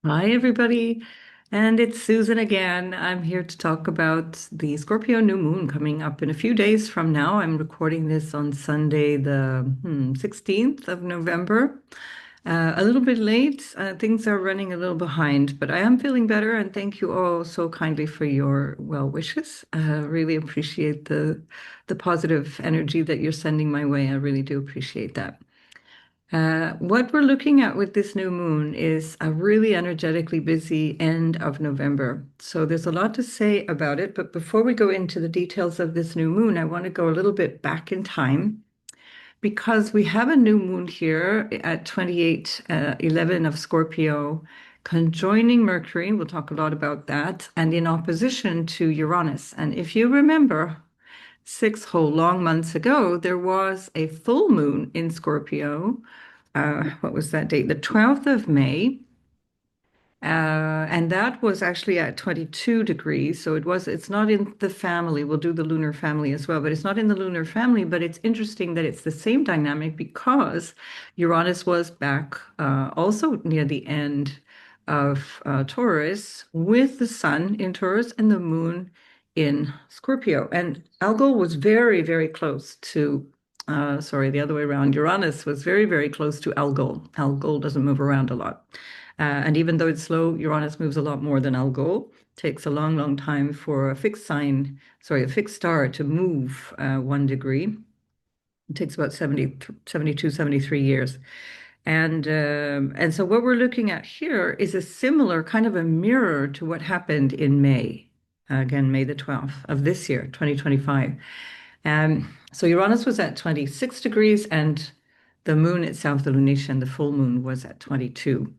Hi, everybody. And it's Susan again. I'm here to talk about the Scorpio New Moon coming up in a few days from now. I'm recording this on Sunday, the 16th of November. A little bit late. Things are running a little behind, but I am feeling better. And thank you all so kindly for your well wishes. Really appreciate the positive energy that you're sending my way. I really do appreciate that. What we're looking at with this new moon is a really energetically busy end of November. So there's a lot to say about it. But before we go into the details of this new moon, I want to go a little bit back in time because we have a new moon here at 28:11 of Scorpio, conjoining Mercury. We'll talk a lot about that, and in opposition to Uranus. And if you remember, 6 whole long months ago, there was a full moon in Scorpio. What was that date? The 12th of May. And that was actually at 22 degrees. So it's not in the family. We'll do the lunar family as well, but it's not in the lunar family. But it's interesting that it's the same dynamic because Uranus was back also near the end of Taurus with the sun in Taurus and the moon in Scorpio. And Algol was very, very close to, sorry, the other way around. Uranus was very, very close to Algol. Algol doesn't move around a lot. And even though it's slow, Uranus moves a lot more than Algol. Takes a long, long time for a fixed star to move 1 degree. It takes about 72, 73 years. And so what we're looking at here is a similar kind of a mirror to what happened in May, again, May the 12th of this year, 2025. So Uranus was at 26 degrees and the moon itself, the lunation, the full moon was at 22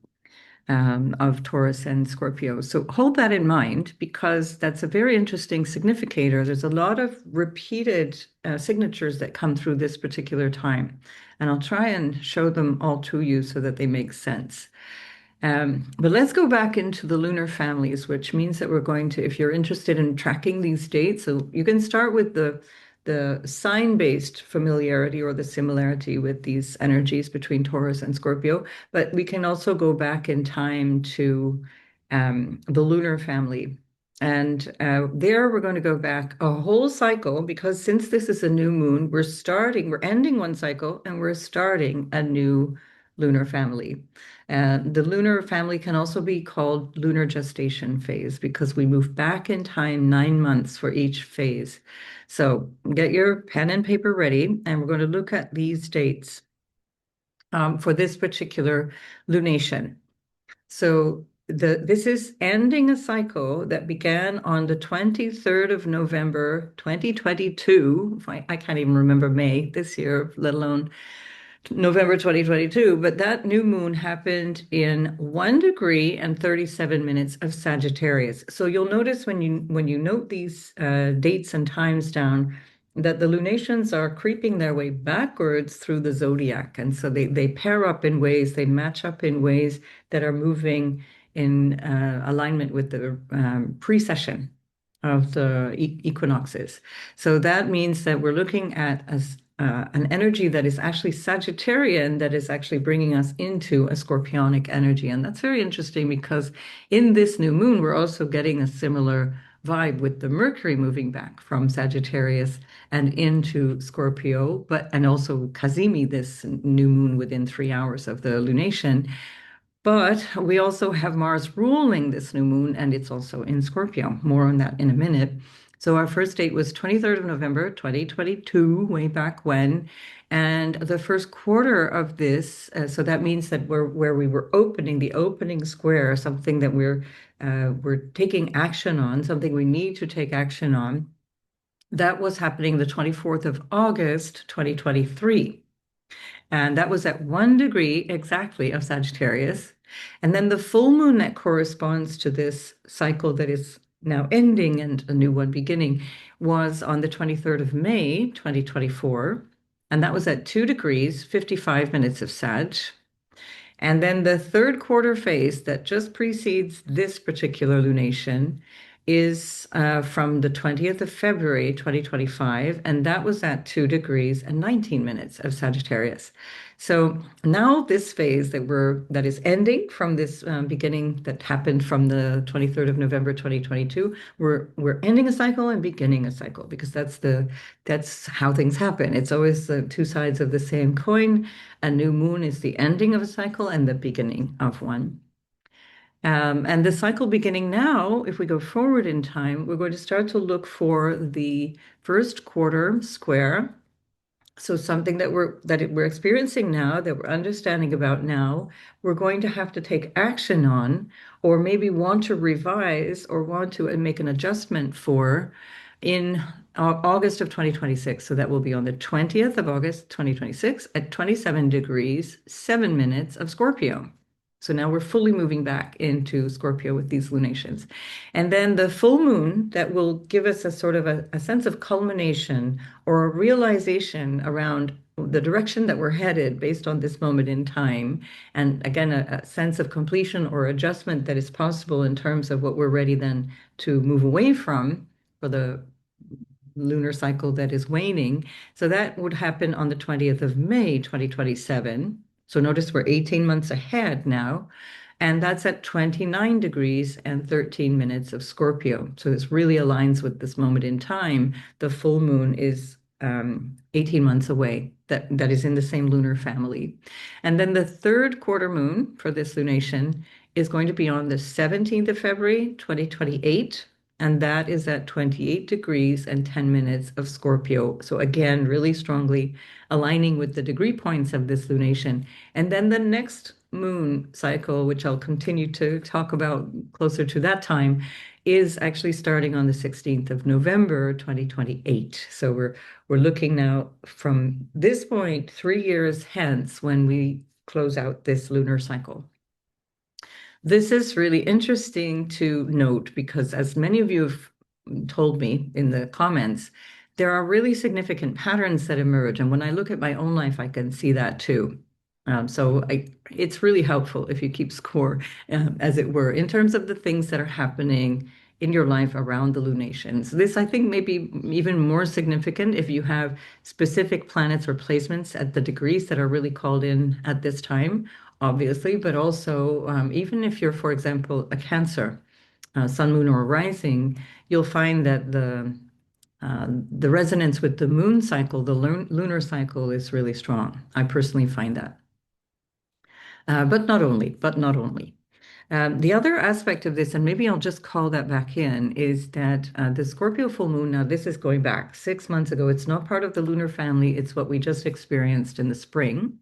of Taurus and Scorpio. So hold that in mind because that's a very interesting significator. There's a lot of repeated signatures that come through this particular time. And I'll try and show them all to you so that they make sense. But let's go back into the lunar families, which means that we're going to, if you're interested in tracking these dates, so you can start with the sign-based familiarity or the similarity with these energies between Taurus and Scorpio, but we can also go back in time to the lunar family. And there we're going to go back a whole cycle because since this is a new moon, we're ending one cycle and we're starting a new lunar family. The lunar family can also be called lunar gestation phase because we move back in time 9 months for each phase. So get your pen and paper ready, and we're going to look at these dates for this particular lunation. So this is ending a cycle that began on the 23rd of November, 2022. I can't even remember May this year, let alone November 2022, but that new moon happened in 1 degree and 37 minutes of Sagittarius. So you'll notice when you note these dates and times down that the lunations are creeping their way backwards through the zodiac. And so they pair up in ways, they match up in ways that are moving in alignment with the precession of the equinoxes. So that means that we're looking at an energy that is actually Sagittarian, that is actually bringing us into a Scorpionic energy. And that's very interesting because in this new moon, we're also getting a similar vibe with the Mercury moving back from Sagittarius and into Scorpio, and also Cazimi, this new moon within 3 hours of the lunation. But we also have Mars ruling this new moon, and it's also in Scorpio. More on that in a minute. So our first date was 23rd of November, 2022, way back when. And the first quarter of this, so that means that where we were opening the opening square, something that we're taking action on, something we need to take action on. That was happening the 24th of August, 2023. And that was at 1 degree exactly of Sagittarius. And then the full moon that corresponds to this cycle that is now ending and a new one beginning was on the 23rd of May, 2024. And that was at 2 degrees, 55 minutes of Sag. And then the third quarter phase that just precedes this particular lunation is from the 20th of February, 2025, and that was at 2 degrees and 19 minutes of Sagittarius. So now this phase that is ending from this beginning that happened from the 23rd of November 2022, we're ending a cycle and beginning a cycle because that's how things happen. It's always the two sides of the same coin. A new moon is the ending of a cycle and the beginning of one. And the cycle beginning now, if we go forward in time, we're going to start to look for the first quarter square. So something that we're experiencing now, that we're understanding about now, we're going to have to take action on, or maybe want to revise or want to make an adjustment for in August of 2026. So that will be on the 20th of August, 2026 at 27 degrees, 7 minutes of Scorpio. So now we're fully moving back into Scorpio with these lunations. And then the full moon that will give us a sort of a sense of culmination or a realization around the direction that we're headed based on this moment in time. And again, a sense of completion or adjustment that is possible in terms of what we're ready then to move away from for the lunar cycle that is waning. So that would happen on the 20th of May, 2027. So notice we're 18 months ahead now, and that's at 29 degrees and 13 minutes of Scorpio. So this really aligns with this moment in time. The full moon is 18 months away. That is in the same lunar family. And then the third quarter moon for this lunation is going to be on the 17th of February, 2028. And that is at 28 degrees and 10 minutes of Scorpio. So again, really strongly aligning with the degree points of this lunation. And then the next moon cycle, which I'll continue to talk about closer to that time, is actually starting on the 16th of November, 2028. So we're looking now from this point, 3 years hence, when we close out this lunar cycle. This is really interesting to note because, as many of you have told me in the comments, there are really significant patterns that emerge. And when I look at my own life, I can see that too. It's really helpful if you keep score, as it were, in terms of the things that are happening in your life around the lunations. This, I think, may be even more significant if you have specific planets or placements at the degrees that are really called in at this time, obviously, but also even if you're, for example, a Cancer, Sun, Moon, or Rising, you'll find that the resonance with the moon cycle, the lunar cycle, is really strong. I personally find that. But not only, but not only. The other aspect of this, and maybe I'll just call that back in, is that the Scorpio full moon, now this is going back 6 months ago. It's not part of the lunar family. It's what we just experienced in the spring,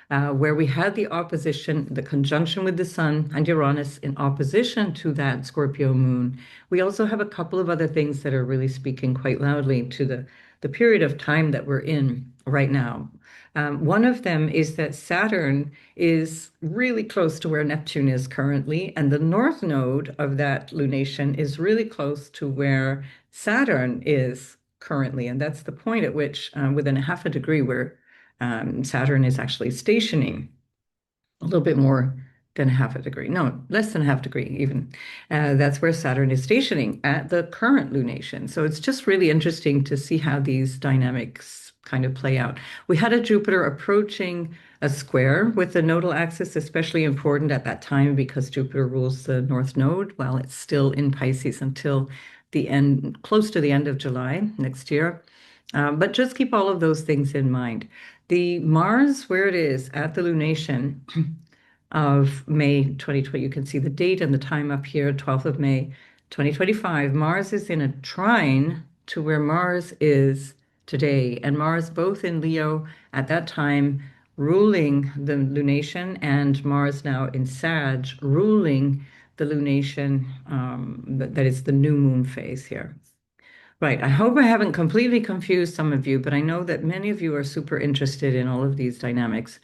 where we had the opposition, the conjunction with the Sun and Uranus in opposition to that Scorpio moon. We also have a couple of other things that are really speaking quite loudly to the period of time that we're in right now. One of them is that Saturn is really close to where Neptune is currently, and the north node of that lunation is really close to where Saturn is currently. And that's the point at which, within a half a degree, where Saturn is actually stationing a little bit more than half a degree. No, less than half degree even. That's where Saturn is stationing at the current lunation. So it's just really interesting to see how these dynamics kind of play out. We had a Jupiter approaching a square with the nodal axis, especially important at that time because Jupiter rules the north node while it's still in Pisces until the end, close to the end of July next year. But just keep all of those things in mind. The Mars, where it is at the lunation of May 2020, you can see the date and the time up here, 12th of May 2025. Mars is in a trine to where Mars is today, and Mars both in Leo at that time ruling the lunation, and Mars now in Sag ruling the lunation, that is the new moon phase here. Right. I hope I haven't completely confused some of you, but I know that many of you are super interested in all of these dynamics.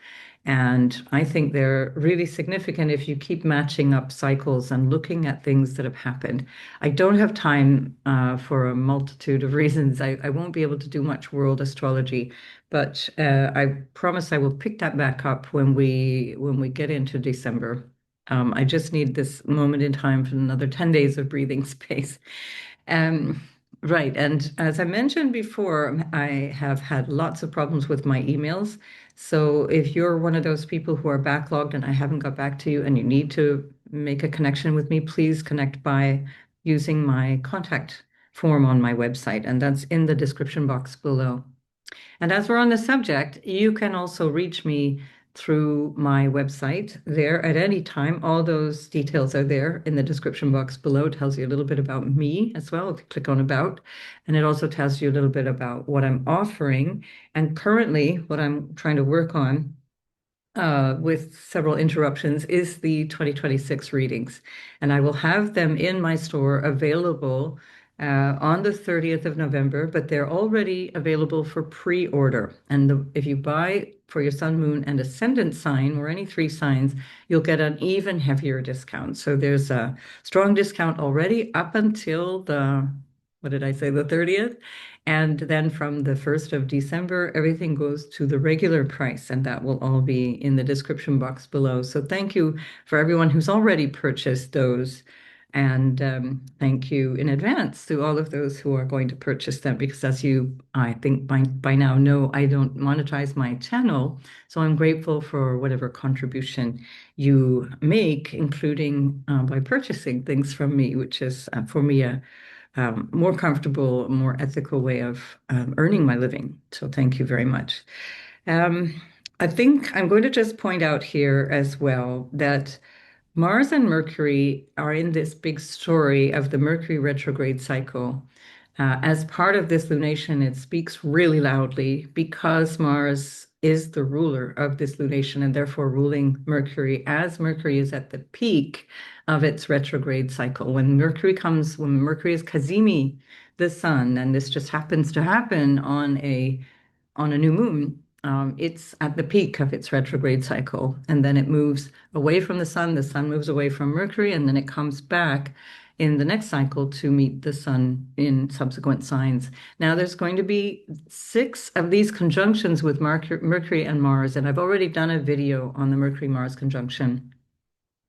And I think they're really significant if you keep matching up cycles and looking at things that have happened. I don't have time for a multitude of reasons. I won't be able to do much world astrology, but I promise I will pick that back up when we get into December. I just need this moment in time for another 10 days of breathing space. Um, right. And as I mentioned before, I have had lots of problems with my emails. So if you're one of those people who are backlogged and I haven't got back to you and you need to make a connection with me, please connect by using my contact form on my website. And that's in the description box below. And as we're on the subject, you can also reach me through my website there at any time. All those details are there in the description box below. It tells you a little bit about me as well. If you click on about, and it also tells you a little bit about what I'm offering and currently what I'm trying to work on with several interruptions, is the 2026 readings. And I will have them in my store available on the 30th of November, but they're already available for pre-order. And if you buy for your sun, moon, and ascendant sign, or any three signs, you'll get an even heavier discount. So there's a strong discount already up until what did I say, the 30th? And then from the 1st of December, everything goes to the regular price, and that will all be in the description box below. So thank you for everyone who's already purchased those. And thank you in advance to all of those who are going to purchase them, because as you, I think by now know, I don't monetize my channel. So I'm grateful for whatever contribution you make, including by purchasing things from me, which is for me a more comfortable, more ethical way of earning my living. So thank you very much. Um, I think I'm going to just point out here as well that Mars and Mercury are in this big story of the Mercury retrograde cycle. As part of this lunation, it speaks really loudly because Mars is the ruler of this lunation and therefore ruling Mercury as Mercury is at the peak of its retrograde cycle. When Mercury is Cazimi, the sun, and this just happens to happen on a new moon, it's at the peak of its retrograde cycle, and then it moves away from the sun moves away from Mercury, and then it comes back in the next cycle to meet the sun in subsequent signs. Now, there's going to be six of these conjunctions with Mercury and Mars, and I've already done a video on the Mercury-Mars conjunction.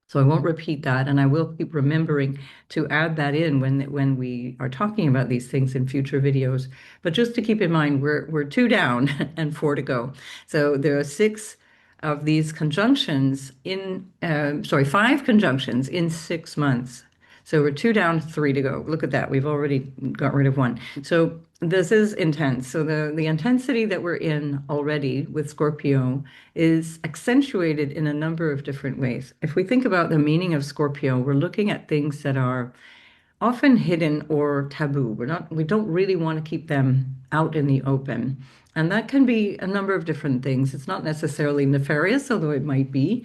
So I won't repeat that, and I will keep remembering to add that in when we are talking about these things in future videos. But just to keep in mind, we're two down and four to go. So there are six of these conjunctions five conjunctions in 6 months. So we're two down, three to go. Look at that. We've already got rid of one. So this is intense. So the intensity that we're in already with Scorpio is accentuated in a number of different ways. If we think about the meaning of Scorpio, we're looking at things that are often hidden or taboo. We don't really want to keep them out in the open. And that can be a number of different things. It's not necessarily nefarious, although it might be.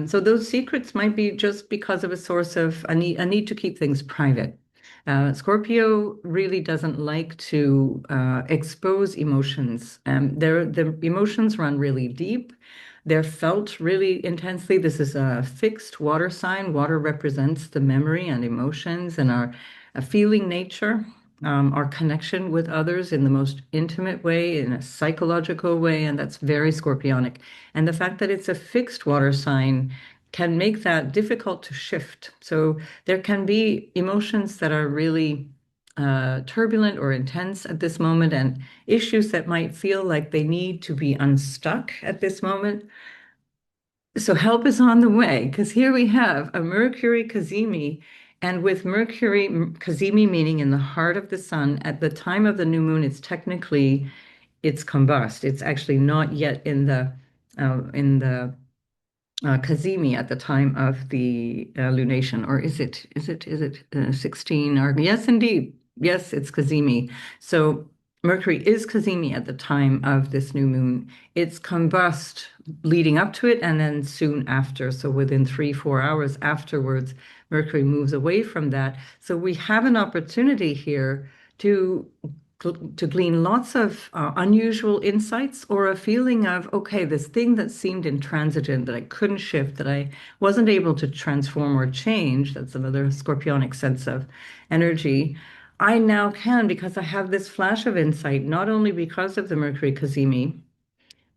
So those secrets might be just because of a source of a need to keep things private. Scorpio really doesn't like to expose emotions. The emotions run really deep. They're felt really intensely. This is a fixed water sign. Water represents the memory and emotions and our feeling nature, our connection with others in the most intimate way, in a psychological way, and that's very scorpionic. And the fact that it's a fixed water sign can make that difficult to shift. So there can be emotions that are really turbulent or intense at this moment, and issues that might feel like they need to be unstuck at this moment. So help is on the way, because here we have a Mercury Cazimi, and with Mercury Cazimi meaning in the heart of the sun, at the time of the new moon, it's combust. It's actually not yet in the Cazimi at the time of the lunation, or is it 16? Or yes, indeed, yes, it's Cazimi. So Mercury is Cazimi at the time of this new moon. It's combust leading up to it, and then soon after. So within 3, 4 hours afterwards, Mercury moves away from that. So we have an opportunity here to to glean lots of unusual insights, or a feeling of, okay, this thing that seemed intransigent, that I couldn't shift, that I wasn't able to transform or change, that's another scorpionic sense of energy, I now can, because I have this flash of insight, not only because of the Mercury Cazimi,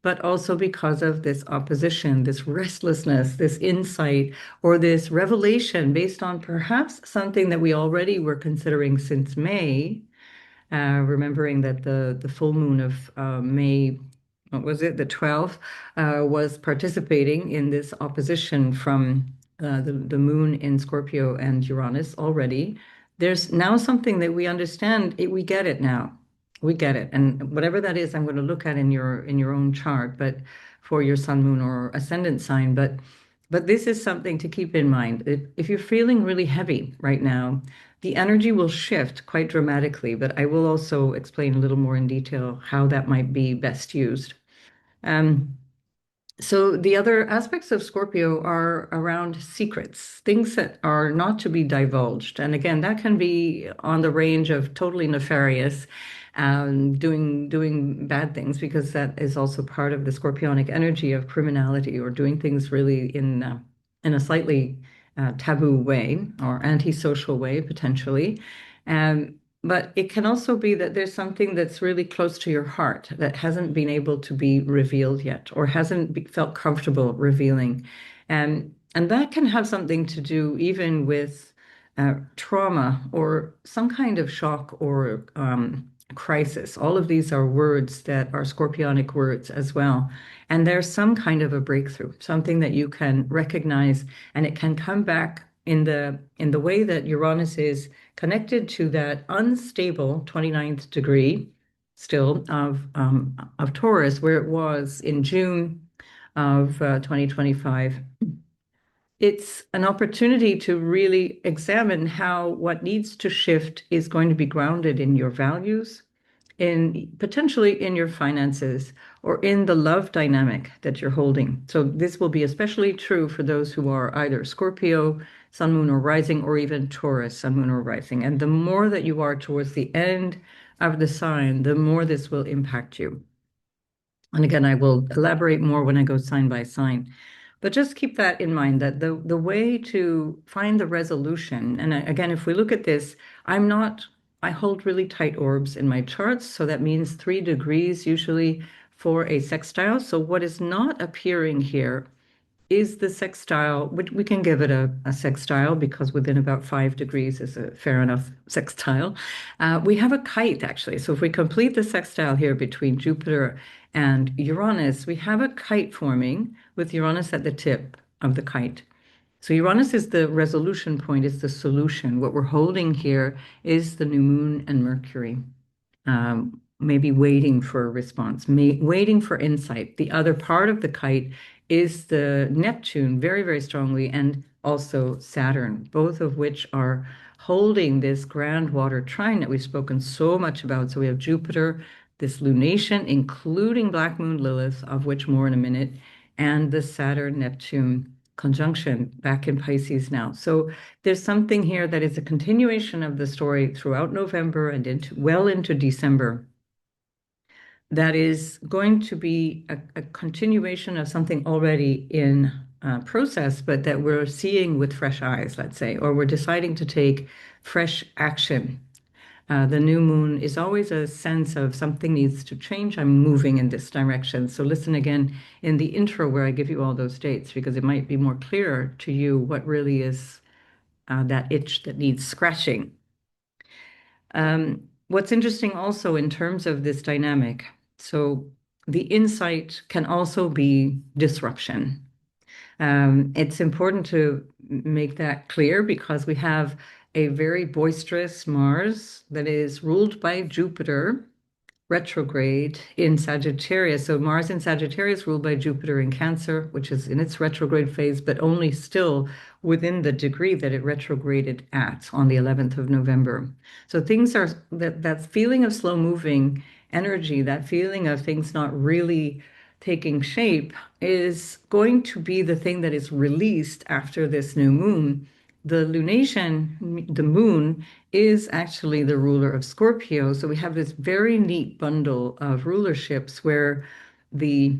but also because of this opposition, this restlessness, this insight, or this revelation based on perhaps something that we already were considering since May, remembering that the full moon of May, what was it, the 12th, was participating in this opposition from the moon in Scorpio and Uranus already. There's now something that we understand. We get it now. We get it. And whatever that is, I'm going to look at in your own chart, but for your sun, moon, or ascendant sign. But this is something to keep in mind. If you're feeling really heavy right now, the energy will shift quite dramatically, but I will also explain a little more in detail how that might be best used. Um, so the other aspects of Scorpio are around secrets, things that are not to be divulged. And again, that can be on the range of totally nefarious, doing bad things, because that is also part of the Scorpionic energy of criminality, or doing things really in a slightly taboo way or antisocial way, potentially. But it can also be that there's something that's really close to your heart that hasn't been able to be revealed yet, or hasn't felt comfortable revealing. And that can have something to do even with trauma or some kind of shock or crisis. All of these are words that are scorpionic words as well. And there's some kind of a breakthrough, something that you can recognize, and it can come back in the way that Uranus is connected to that unstable 29th degree still of Taurus, where it was in June of 2025. It's an opportunity to really examine how what needs to shift is going to be grounded in your values, in potentially in your finances, or in the love dynamic that you're holding. So this will be especially true for those who are either Scorpio, Sun, Moon, or Rising, or even Taurus, Sun, Moon, or Rising. And the more that you are towards the end of the sign, the more this will impact you. And again, I will elaborate more when I go sign by sign. But just keep that in mind, that the way to find the resolution, and again, if we look at this, I hold really tight orbs in my charts, so that means 3 degrees usually for a sextile. So what is not appearing here is the sextile, which we can give it a sextile because within about 5 degrees is a fair enough sextile. We have a kite actually. So if we complete the sextile here between Jupiter and Uranus, we have a kite forming with Uranus at the tip of the kite. So Uranus is the resolution point, is the solution. What we're holding here is the new moon and Mercury, maybe waiting for a response, waiting for insight. The other part of the kite is the Neptune, very, very strongly, and also Saturn, both of which are holding this grand water trine that we've spoken so much about. So we have Jupiter, this lunation, including Black Moon Lilith, of which more in a minute, and the Saturn-Neptune conjunction back in Pisces now. So there's something here that is a continuation of the story throughout November and well into December, that is going to be a continuation of something already in process, but that we're seeing with fresh eyes, let's say, or we're deciding to take fresh action. The new moon is always a sense of something needs to change. I'm moving in this direction. So listen again in the intro where I give you all those dates, because it might be more clear to you what really is that itch that needs scratching. What's interesting also in terms of this dynamic, so the insight can also be disruption. It's important to make that clear because we have a very boisterous Mars that is ruled by Jupiter retrograde in Sagittarius. So Mars in Sagittarius ruled by Jupiter in Cancer, which is in its retrograde phase, but only still within the degree that it retrograded at on the 11th of November. So things are that feeling of slow moving energy, that feeling of things not really taking shape is going to be the thing that is released after this new moon. The lunation, the moon, is actually the ruler of Scorpio. So we have this very neat bundle of rulerships where the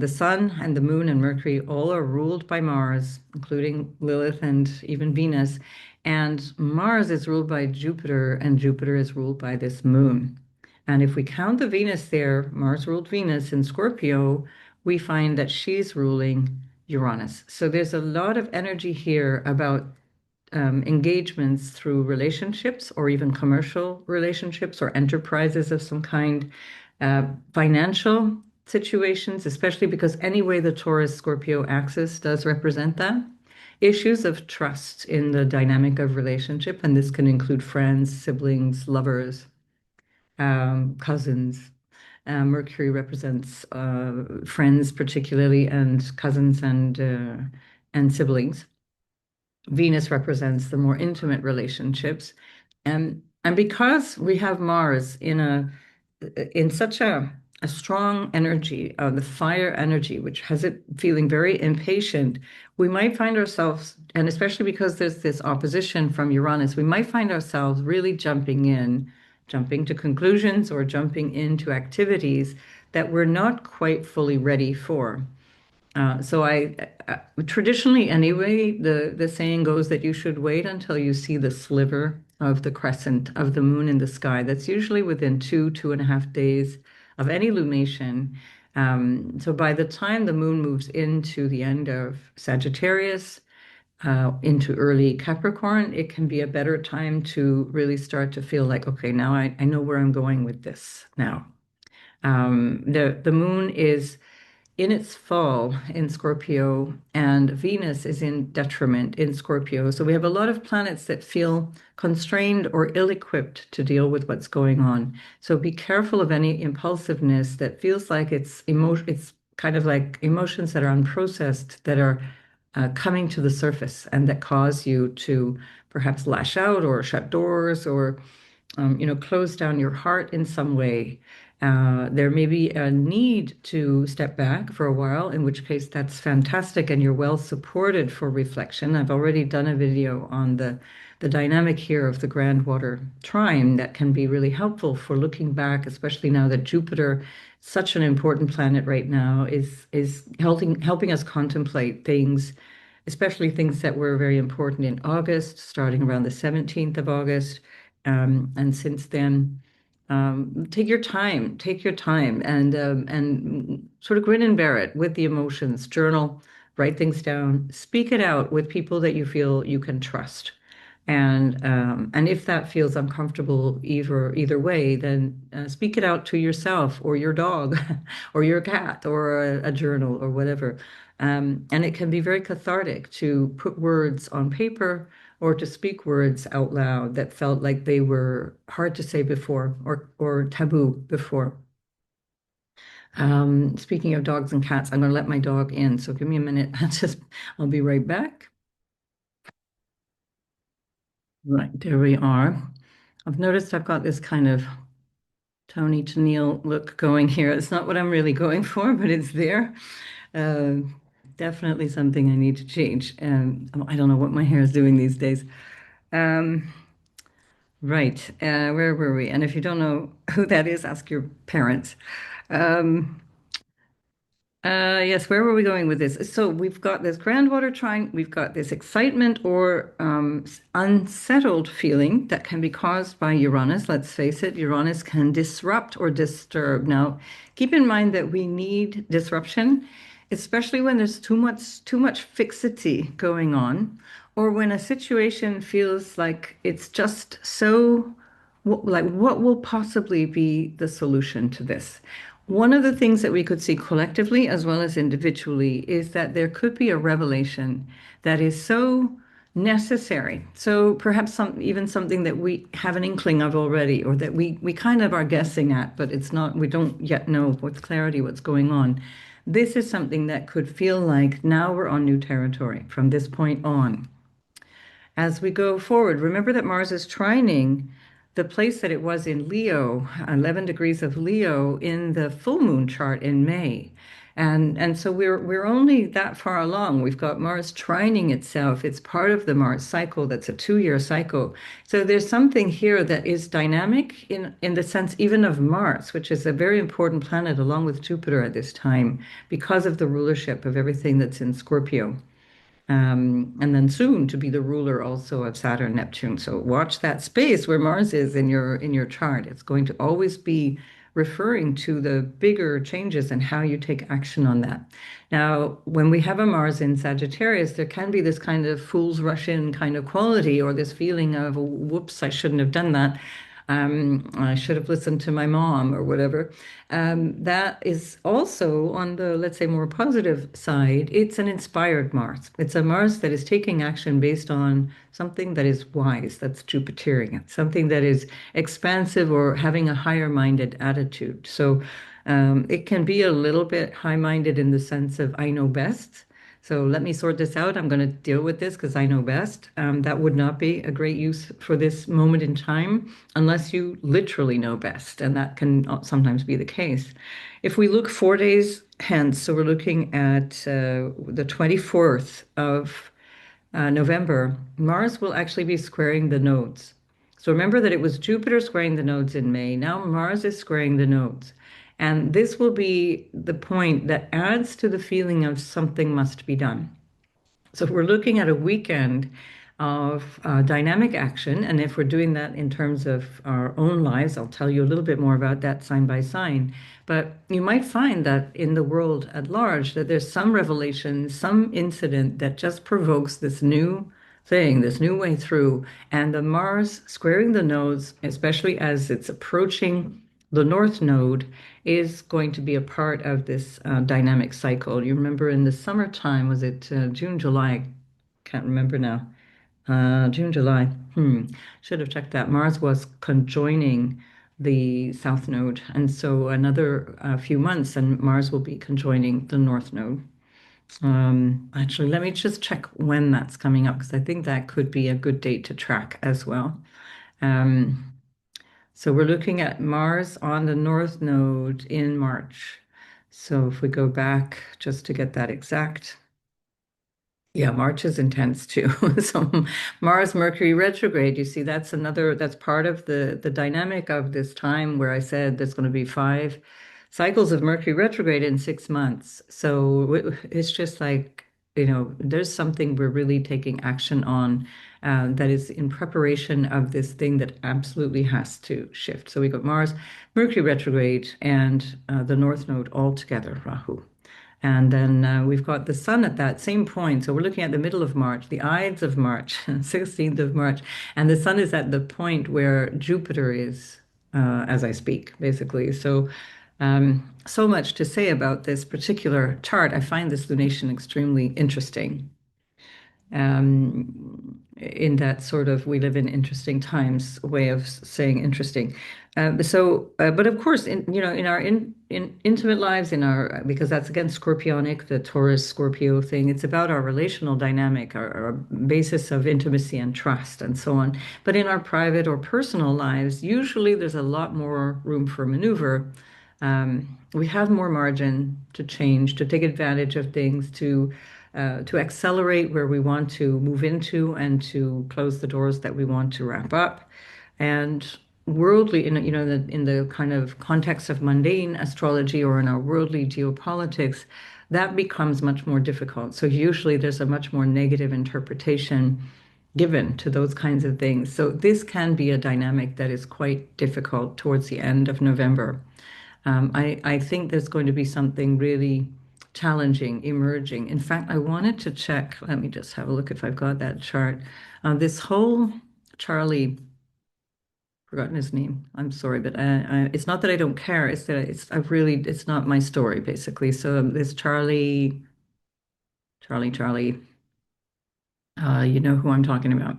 sun and the moon and Mercury all are ruled by Mars, including Lilith and even Venus. And Mars is ruled by Jupiter, and Jupiter is ruled by this moon. And if we count the Venus there, Mars ruled Venus in Scorpio, we find that she's ruling Uranus. So there's a lot of energy here about engagements through relationships or even commercial relationships or enterprises of some kind, financial situations, especially because anyway, the Taurus Scorpio axis does represent that. Issues of trust in the dynamic of relationship, and this can include friends, siblings, lovers, cousins. Mercury represents friends, particularly, and cousins and siblings. Venus represents the more intimate relationships. And because we have Mars in such a strong energy, the fire energy, which has it feeling very impatient, we might find ourselves, and especially because there's this opposition from Uranus, we might find ourselves really jumping to conclusions or jumping into activities that we're not quite fully ready for. So traditionally anyway, the saying goes that you should wait until you see the sliver of the crescent of the moon in the sky. That's usually within 2.5 days of any lunation. So by the time the moon moves into the end of Sagittarius, into early Capricorn, it can be a better time to really start to feel like, okay, now I know where I'm going with this now. The moon is in its fall in Scorpio, and Venus is in detriment in Scorpio. So we have a lot of planets that feel constrained or ill-equipped to deal with what's going on. So be careful of any impulsiveness that feels like it's kind of like emotions that are unprocessed that are coming to the surface and that cause you to perhaps lash out or shut doors or close down your heart in some way. There may be a need to step back for a while, in which case that's fantastic and you're well supported for reflection. I've already done a video on the dynamic here of the grand water trine that can be really helpful for looking back, especially now that Jupiter, such an important planet right now, is helping us contemplate things, especially things that were very important in August, starting around the 17th of August. And since then, take your time and sort of grin and bear it with the emotions, journal, write things down, speak it out with people that you feel you can trust. And if that feels uncomfortable either way, then speak it out to yourself or your dog or your cat or a journal or whatever. And it can be very cathartic to put words on paper or to speak words out loud that felt like they were hard to say before or taboo before. Speaking of dogs and cats, I'm going to let my dog in. So give me a minute. I'll be right back. Right, there we are. I've noticed I've got this kind of Tony Tennille look going here. It's not what I'm really going for, but it's there. Uh, Definitely something I need to change. I don't know what my hair is doing these days. Um, right, where were we? And if you don't know who that is, ask your parents. Um, yes, where were we going with this? So we've got this groundwater trine, we've got this excitement or unsettled feeling that can be caused by Uranus. Let's face it, Uranus can disrupt or disturb. Now, keep in mind that we need disruption, especially when there's too much fixity going on, or when a situation feels like it's just so like what will possibly be the solution to this? One of the things that we could see collectively as well as individually is that there could be a revelation that is so necessary. So perhaps even something that we have an inkling of already, or that we kind of are guessing at, but it's not, we don't yet know with clarity what's going on. This is something that could feel like now we're on new territory from this point on. As we go forward, remember that Mars is trining the place that it was in Leo, 11 degrees of Leo in the full moon chart in May. And so we're only that far along. We've got Mars trining itself. It's part of the Mars cycle that's a 2-year cycle. So there's something here that is dynamic in the sense even of Mars, which is a very important planet along with Jupiter at this time because of the rulership of everything that's in Scorpio. and then soon to be the ruler also of Saturn, Neptune. So watch that space where Mars is in your chart. It's going to always be referring to the bigger changes and how you take action on that. Now, when we have a Mars in Sagittarius, there can be this kind of fool's rush in kind of quality or this feeling of, whoops, I shouldn't have done that. I should have listened to my mom or whatever. That is also on the, let's say, more positive side. It's an inspired Mars. It's a Mars that is taking action based on something that is wise, that's Jupiterian, something that is expansive or having a higher minded attitude. So it can be a little bit high minded in the sense of, I know best. So let me sort this out. I'm going to deal with this because I know best. That would not be a great use for this moment in time unless you literally know best, and that can sometimes be the case. If we look 4 days hence, so we're looking at the 24th of November, Mars will actually be squaring the nodes. So remember that it was Jupiter squaring the nodes in May. Now Mars is squaring the nodes. And this will be the point that adds to the feeling of something must be done. So we're looking at a weekend of dynamic action. And if we're doing that in terms of our own lives, I'll tell you a little bit more about that sign by sign. But you might find that in the world at large, that there's some revelation, some incident that just provokes this new thing, this new way through. And the Mars squaring the nodes, especially as it's approaching the North Node, is going to be a part of this dynamic cycle. You remember in the summertime, was it June, July? Can't remember now. June, July. Should have checked that. Mars was conjoining the South Node. And so another few months, and Mars will be conjoining the North Node. Actually, let me just check when that's coming up because I think that could be a good date to track as well. Um, so we're looking at Mars on the North Node in March. So if we go back just to get that exact, yeah, March is intense too. So Mars Mercury retrograde, you see, that's part of the dynamic of this time where I said there's going to be 5 cycles of Mercury retrograde in 6 months. So it's just like, there's something we're really taking action on that is in preparation of this thing that absolutely has to shift. So we got Mars, Mercury retrograde, and the North Node all together, Rahu. And then we've got the sun at that same point. So we're looking at the middle of March, the Ides of March, 16th of March. And the sun is at the point where Jupiter is as I speak, basically. So, so much to say about this particular chart. I find this lunation extremely interesting in that sort of we live in interesting times way of saying interesting. But of course, in our in intimate lives, in our because that's again Scorpionic, the Taurus Scorpio thing. It's about our relational dynamic, our basis of intimacy and trust, and so on. But in our private or personal lives, usually there's a lot more room for maneuver. We have more margin to change, to take advantage of things, to accelerate where we want to move into and to close the doors that we want to wrap up. And worldly, in the kind of context of mundane astrology or in our worldly geopolitics, that becomes much more difficult. So usually there's a much more negative interpretation given to those kinds of things. So this can be a dynamic that is quite difficult towards the end of November. I think there's going to be something really challenging emerging. In fact, I wanted to check. Let me just have a look if I've got that chart. This whole Charlie, forgotten his name. I'm sorry, but it's not that I don't care. It's that it's not my story, basically. So this Charlie, you know who I'm talking about.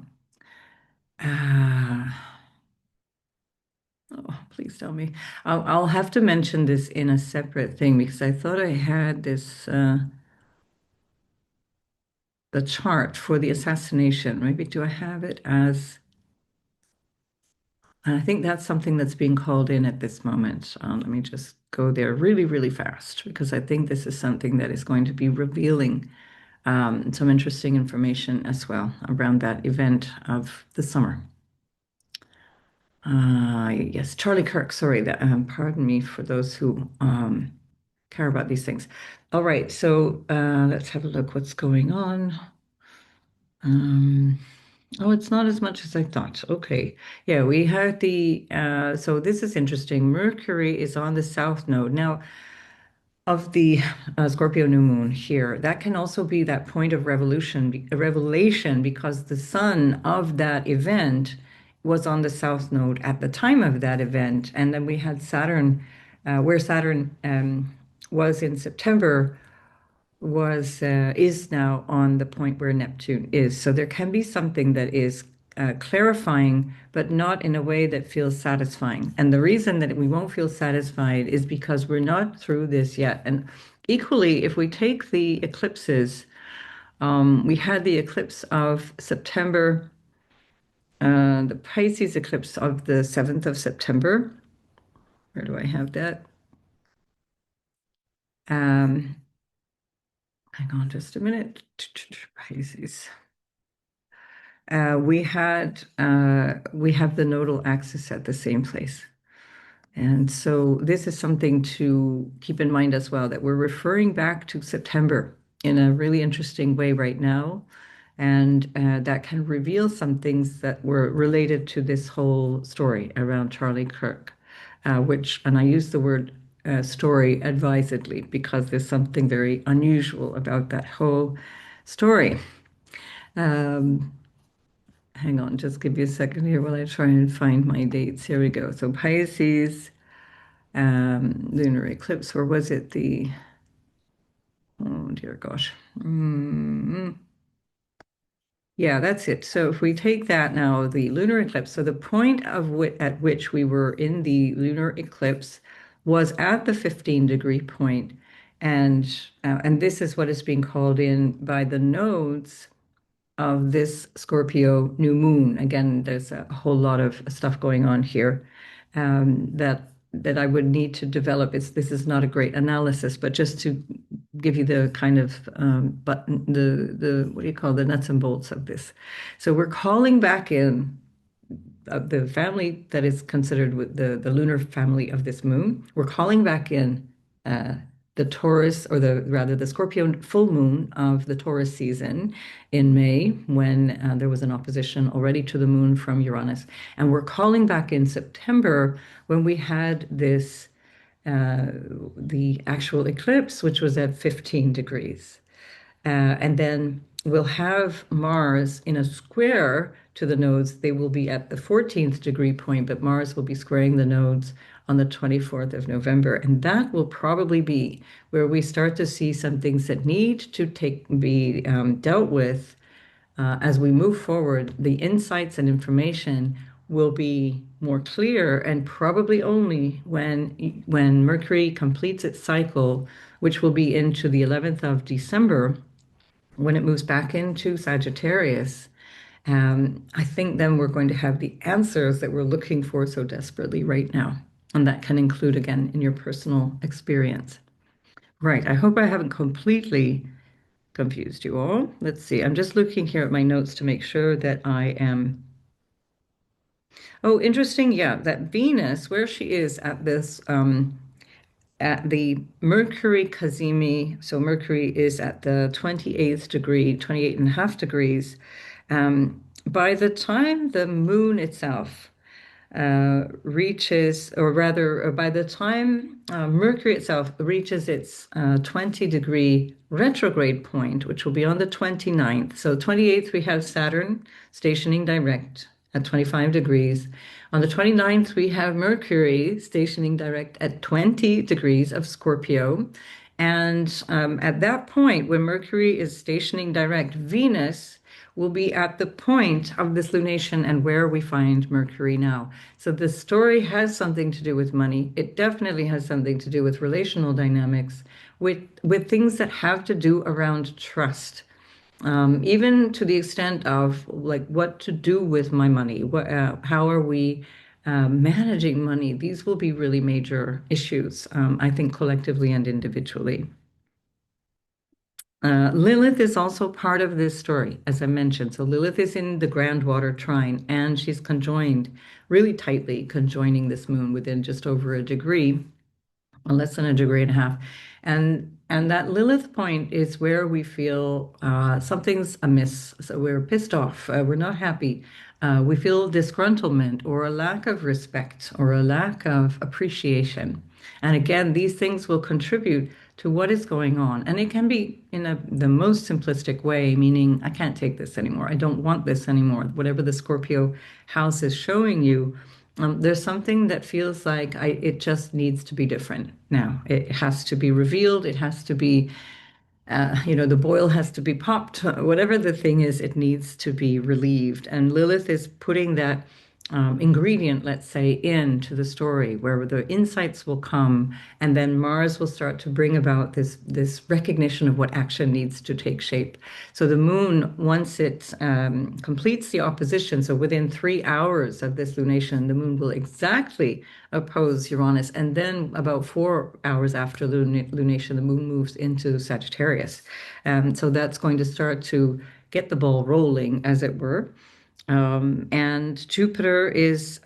Ah. Oh, please tell me. I'll have to mention this in a separate thing because I thought I had this the chart for the assassination. Maybe do I have it as? And I think that's something that's being called in at this moment. Let me just go there really, really fast because I think this is something that is going to be revealing some interesting information as well around that event of the summer. Yes, Charlie Kirk. Sorry, that pardon me for those who care about these things. All right, so let's have a look what's going on. Um, oh, it's not as much as I thought. Okay. Yeah, we had so this is interesting. Mercury is on the south node. Now, of the Scorpio new moon here, that can also be that point of revelation, because the sun of that event was on the south node at the time of that event. And then we had Saturn, where Saturn was in September, was is now on the point where Neptune is. So there can be something that is clarifying, but not in a way that feels satisfying. And the reason that we won't feel satisfied is because we're not through this yet. And equally, if we take the eclipses, we had the eclipse of September, the Pisces eclipse of the 7th of September. Where do I have that? Um, Hang on just a minute. Pisces. We have the nodal axis at the same place. And so this is something to keep in mind as well, that we're referring back to September in a really interesting way right now. And that can reveal some things that were related to this whole story around Charlie Kirk, and I use the word story advisedly because there's something very unusual about that whole story. Um, Hang on, just give you a second here while I try and find my dates. Here we go. So Pisces, lunar eclipse, or was it oh dear gosh. Yeah, that's it. So if we take that now, the lunar eclipse, so the point at which we were in the lunar eclipse was at the 15-degree point, and this is what is being called in by the nodes of this Scorpio new moon. Again, there's a whole lot of stuff going on here that I would need to develop. This is not a great analysis, but just to give you the kind of the what do you call, the nuts and bolts of this. So we're calling back in the family that is considered with the lunar family of this moon. We're calling back in uh, the Taurus, or the Scorpio full moon of the Taurus season in May, when there was an opposition already to the moon from Uranus. And we're calling back in September, when we had the actual eclipse, which was at 15 degrees. And then we'll have Mars in a square to the nodes. They will be at the 14th degree point, but Mars will be squaring the nodes on the 24th of November. And that will probably be where we start to see some things that need to be dealt with as we move forward. The insights and information will be more clear, and probably only when Mercury completes its cycle, which will be into the 11th of December, when it moves back into Sagittarius. I think then we're going to have the answers that we're looking for so desperately right now. And that can include, again, in your personal experience. Right. I hope I haven't completely confused you all. Let's see. I'm just looking here at my notes to make sure that I am. Oh, interesting. Yeah, that Venus, where she is at this at the Mercury Cazimi. So Mercury is at the 28th degree, 28 and a half degrees. By the time the moon itself reaches, or rather, by the time Mercury itself reaches its 20-degree retrograde point, which will be on the 29th. So 28th, we have Saturn stationing direct at 25 degrees. On the 29th, we have Mercury stationing direct at 20 degrees of Scorpio. And at that point, when Mercury is stationing direct, Venus will be at the point of this lunation and where we find Mercury now. So the story has something to do with money. It definitely has something to do with relational dynamics, with things that have to do around trust. Even to the extent of like what to do with my money, how are we managing money? These will be really major issues, I think, collectively and individually. Lilith is also part of this story, as I mentioned. So Lilith is in the grand water trine, and she's conjoined, really tightly conjoining this moon within just over a degree, less than a degree and a half. And And that Lilith point is where we feel something's amiss. So we're pissed off, we're not happy, we feel disgruntlement or a lack of respect or a lack of appreciation. And again, these things will contribute to what is going on. And it can be in the most simplistic way, meaning, I can't take this anymore. I don't want this anymore. Whatever the Scorpio house is showing you, there's something that feels like it just needs to be different now. It has to be revealed. It has to be, the boil has to be popped. Whatever the thing is, it needs to be relieved. And Lilith is putting that ingredient, let's say, into the story where the insights will come, and then Mars will start to bring about this recognition of what action needs to take shape. So the moon, once it completes the opposition, so within 3 hours of this lunation, the moon will exactly oppose Uranus, and then about 4 hours after lunation, the moon moves into Sagittarius. So that's going to start to get the ball rolling, as it were. And Jupiter is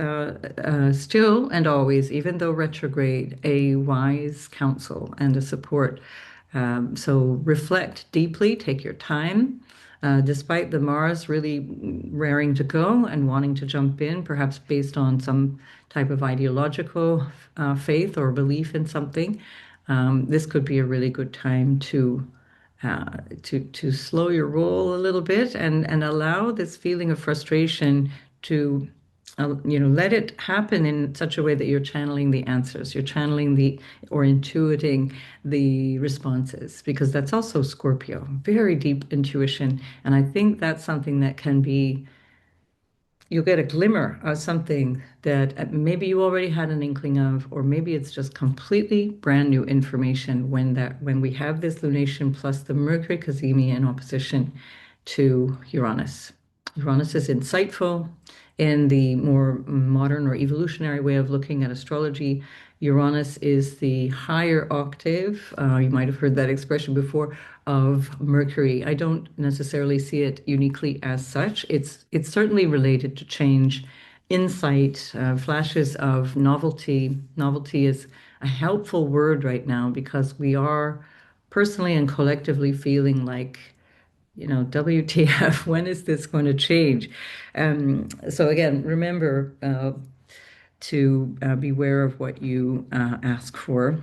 still and always, even though retrograde, a wise counsel and a support. So reflect deeply, take your time. Despite the Mars really raring to go and wanting to jump in, perhaps based on some type of ideological faith or belief in something, this could be a really good time to slow your roll a little bit and allow this feeling of frustration to let it happen in such a way that you're channeling the answers, you're channeling the or intuiting the responses, because that's also Scorpio, very deep intuition. And I think that's something that can be, you'll get a glimmer of something that maybe you already had an inkling of, or maybe it's just completely brand new information when we have this lunation plus the Mercury Cazimi in opposition to Uranus. Uranus is insightful in the more modern or evolutionary way of looking at astrology. Uranus is the higher octave, you might have heard that expression before, of Mercury. I don't necessarily see it uniquely as such. It's certainly related to change, insight, flashes of novelty. Novelty is a helpful word right now because we are personally and collectively feeling like, WTF, when is this going to change? So again, remember to beware of what you ask for.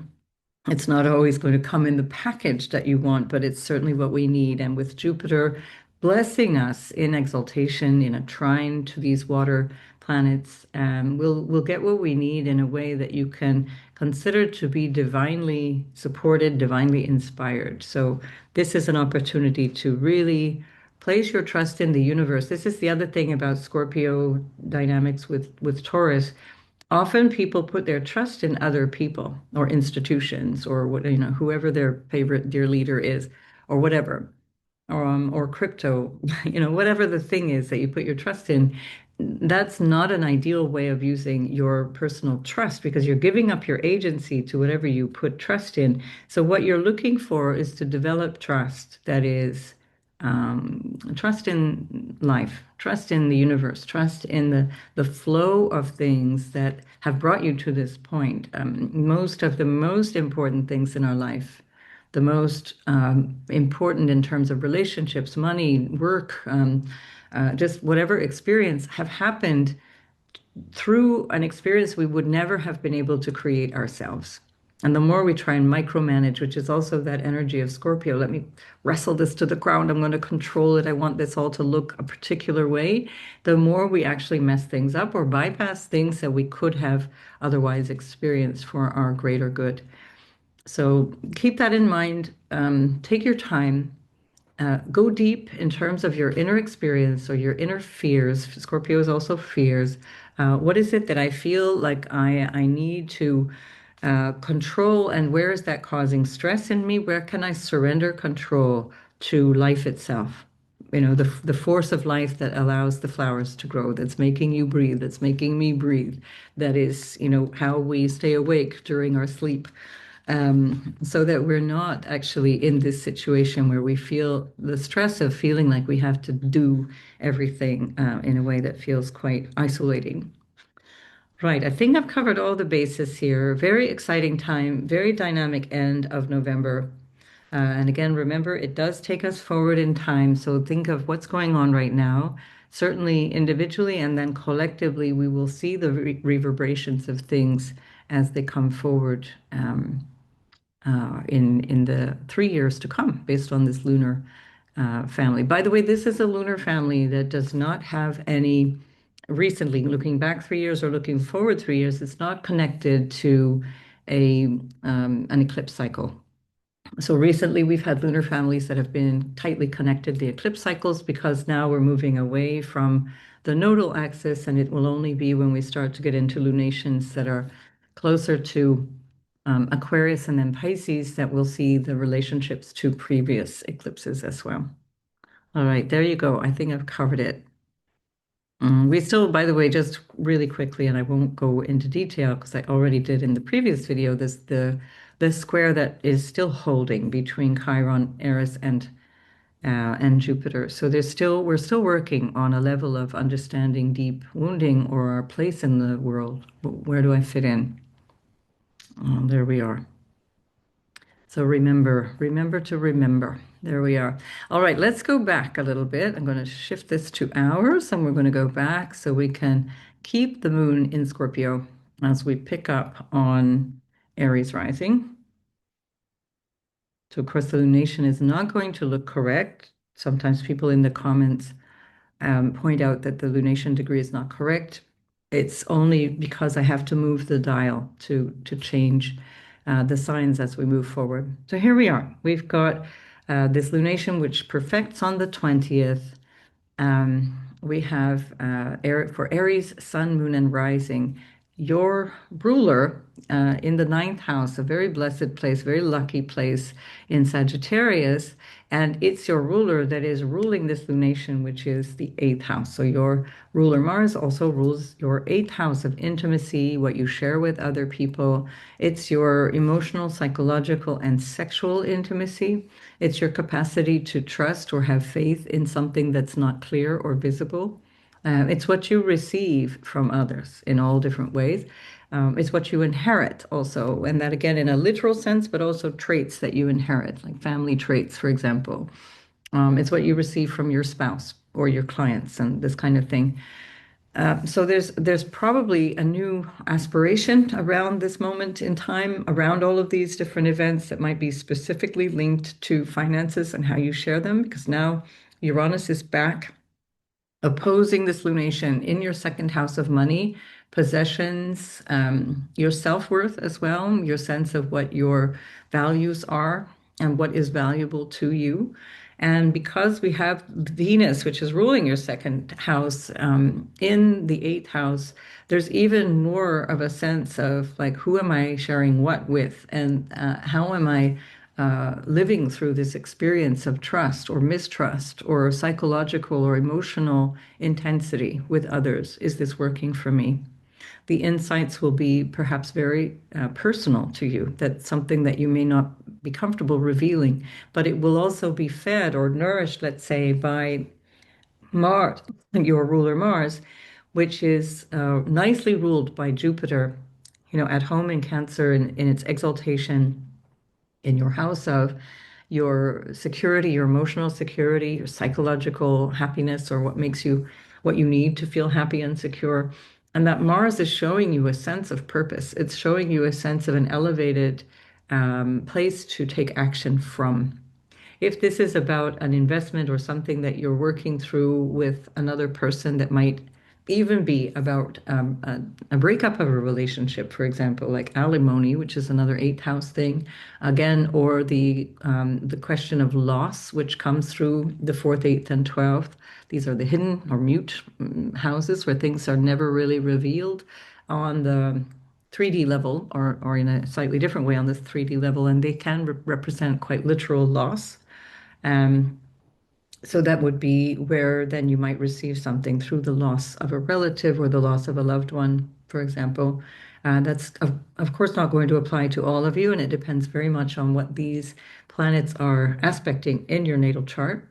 It's not always going to come in the package that you want, but it's certainly what we need. And with Jupiter blessing us in exaltation, in a trine to these water planets, we'll get what we need in a way that you can consider to be divinely supported, divinely inspired. So this is an opportunity to really place your trust in the universe. This is the other thing about Scorpio dynamics with Taurus. Often people put their trust in other people or institutions or what, whoever their favorite dear leader is or whatever, or crypto, whatever the thing is that you put your trust in. That's not an ideal way of using your personal trust because you're giving up your agency to whatever you put trust in. So what you're looking for is to develop trust that is trust in life, trust in the universe, trust in the flow of things that have brought you to this point. Most of the most important things in our life, the most important in terms of relationships, money, work, just whatever experience have happened through an experience we would never have been able to create ourselves. And the more we try and micromanage, which is also that energy of Scorpio, let me wrestle this to the ground, I'm going to control it, I want this all to look a particular way, the more we actually mess things up or bypass things that we could have otherwise experienced for our greater good. So keep that in mind. Take your time. Go deep in terms of your inner experience or your inner fears. Scorpio is also fears. What is it that I feel like I need to control, and where is that causing stress in me? Where can I surrender control to life itself? The force of life that allows the flowers to grow, that's making you breathe, that's making me breathe. That is, how we stay awake during our sleep. So that we're not actually in this situation where we feel the stress of feeling like we have to do everything in a way that feels quite isolating. Right, I think I've covered all the bases here. Very exciting time, very dynamic end of November. And again, remember, it does take us forward in time. So think of what's going on right now. Certainly individually and then collectively, we will see the reverberations of things as they come forward in the 3 years to come, based on this lunar family. By the way, this is a lunar family that does not have any recently, looking back 3 years or looking forward 3 years, it's not connected to a an eclipse cycle. So recently, we've had lunar families that have been tightly connected the eclipse cycles because now we're moving away from the nodal axis, and it will only be when we start to get into lunations that are closer to Aquarius and then Pisces that we'll see the relationships to previous eclipses as well. All right, there you go. I think I've covered it. We still, by the way, just really quickly, and I won't go into detail because I already did in the previous video, the square that is still holding between Chiron, Eris, and Jupiter. So we're still working on a level of understanding deep wounding or our place in the world. Where do I fit in? Oh, there we are. So remember to remember. There we are. All right, let's go back a little bit. I'm going to shift this to hours and we're going to go back so we can keep the moon in Scorpio as we pick up on Aries rising. So, of course, the lunation is not going to look correct. Sometimes people in the comments point out that the lunation degree is not correct. It's only because I have to move the dial to change the signs as we move forward. So here we are. We've got this lunation which perfects on the 20th. We have for Aries, Sun, Moon, and Rising, your ruler in the ninth house, a very blessed place, very lucky place in Sagittarius, and it's your ruler that is ruling this lunation, which is the eighth house. So your ruler Mars also rules your eighth house of intimacy, what you share with other people. It's your emotional, psychological, and sexual intimacy. It's your capacity to trust or have faith in something that's not clear or visible. It's what you receive from others in all different ways. It's what you inherit also, and that again in a literal sense, but also traits that you inherit, like family traits, for example. It's what you receive from your spouse or your clients and this kind of thing. So there's probably a new aspiration around this moment in time, around all of these different events that might be specifically linked to finances and how you share them, because now Uranus is back opposing this lunation in your second house of money, possessions, your self-worth as well, your sense of what your values are and what is valuable to you. And because we have Venus, which is ruling your second house, in the eighth house, there's even more of a sense of like, who am I sharing what with? And how am I living through this experience of trust or mistrust or psychological or emotional intensity with others? Is this working for me? The insights will be perhaps very personal to you. That's something that you may not be comfortable revealing, but it will also be fed or nourished, let's say, by Mars, your ruler Mars, which is nicely ruled by Jupiter, at home in Cancer in its exaltation in your house of your security, your emotional security, your psychological happiness, or what you need to feel happy and secure. And that Mars is showing you a sense of purpose. It's showing you a sense of an elevated place to take action from. If this is about an investment or something that you're working through with another person, that might even be about a breakup of a relationship, for example, like alimony, which is another eighth house thing, again, or the question of loss, which comes through the fourth, eighth, and 12th. These are the hidden or mute houses where things are never really revealed on the 3D level, or in a slightly different way on this 3D level, and they can represent quite literal loss. Um, so that would be where then you might receive something through the loss of a relative or the loss of a loved one, for example. That's, of course, not going to apply to all of you, and it depends very much on what these planets are aspecting in your natal chart.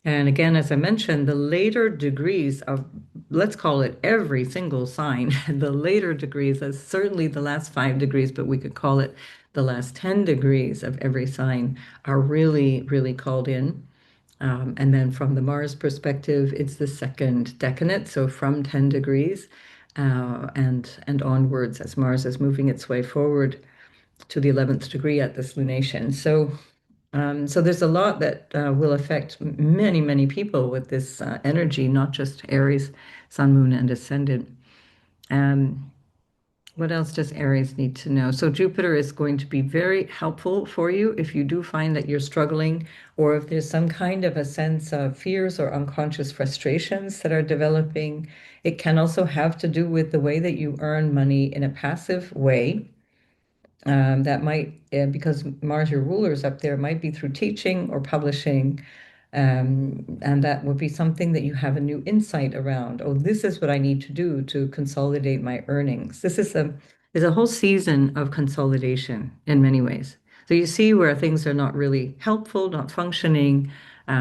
And again, as I mentioned, the later degrees of, let's call it every single sign, the later degrees, as certainly the last 5 degrees, but we could call it the last 10 degrees of every sign are really, really called in. And then from the Mars perspective, it's the second decanate, so from 10 degrees and onwards as Mars is moving its way forward to the 11th degree at this lunation. So there's a lot that will affect many, many people with this energy, not just Aries, Sun, Moon, and Ascendant. Um, what else does Aries need to know? So Jupiter is going to be very helpful for you if you do find that you're struggling, or if there's some kind of a sense of fears or unconscious frustrations that are developing. It can also have to do with the way that you earn money in a passive way. That might, because Mars, your ruler, is up there, might be through teaching or publishing. And that would be something that you have a new insight around. Oh, this is what I need to do to consolidate my earnings. Is a whole season of consolidation in many ways. So you see where things are not really helpful, not functioning,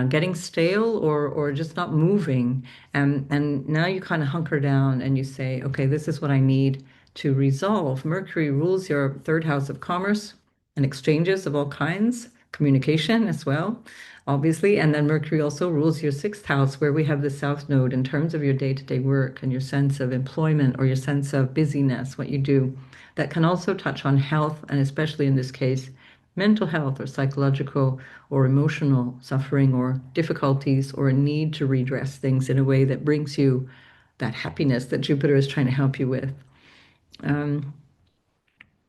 getting stale, or just not moving. And now you kind of hunker down and you say, okay, this is what I need to resolve. Mercury rules your third house of commerce and exchanges of all kinds, communication as well, obviously. And then Mercury also rules your sixth house, where we have the South Node in terms of your day-to-day work and your sense of employment or your sense of busyness, what you do. That can also touch on health, and especially in this case, mental health or psychological or emotional suffering or difficulties or a need to redress things in a way that brings you that happiness that Jupiter is trying to help you with. Um,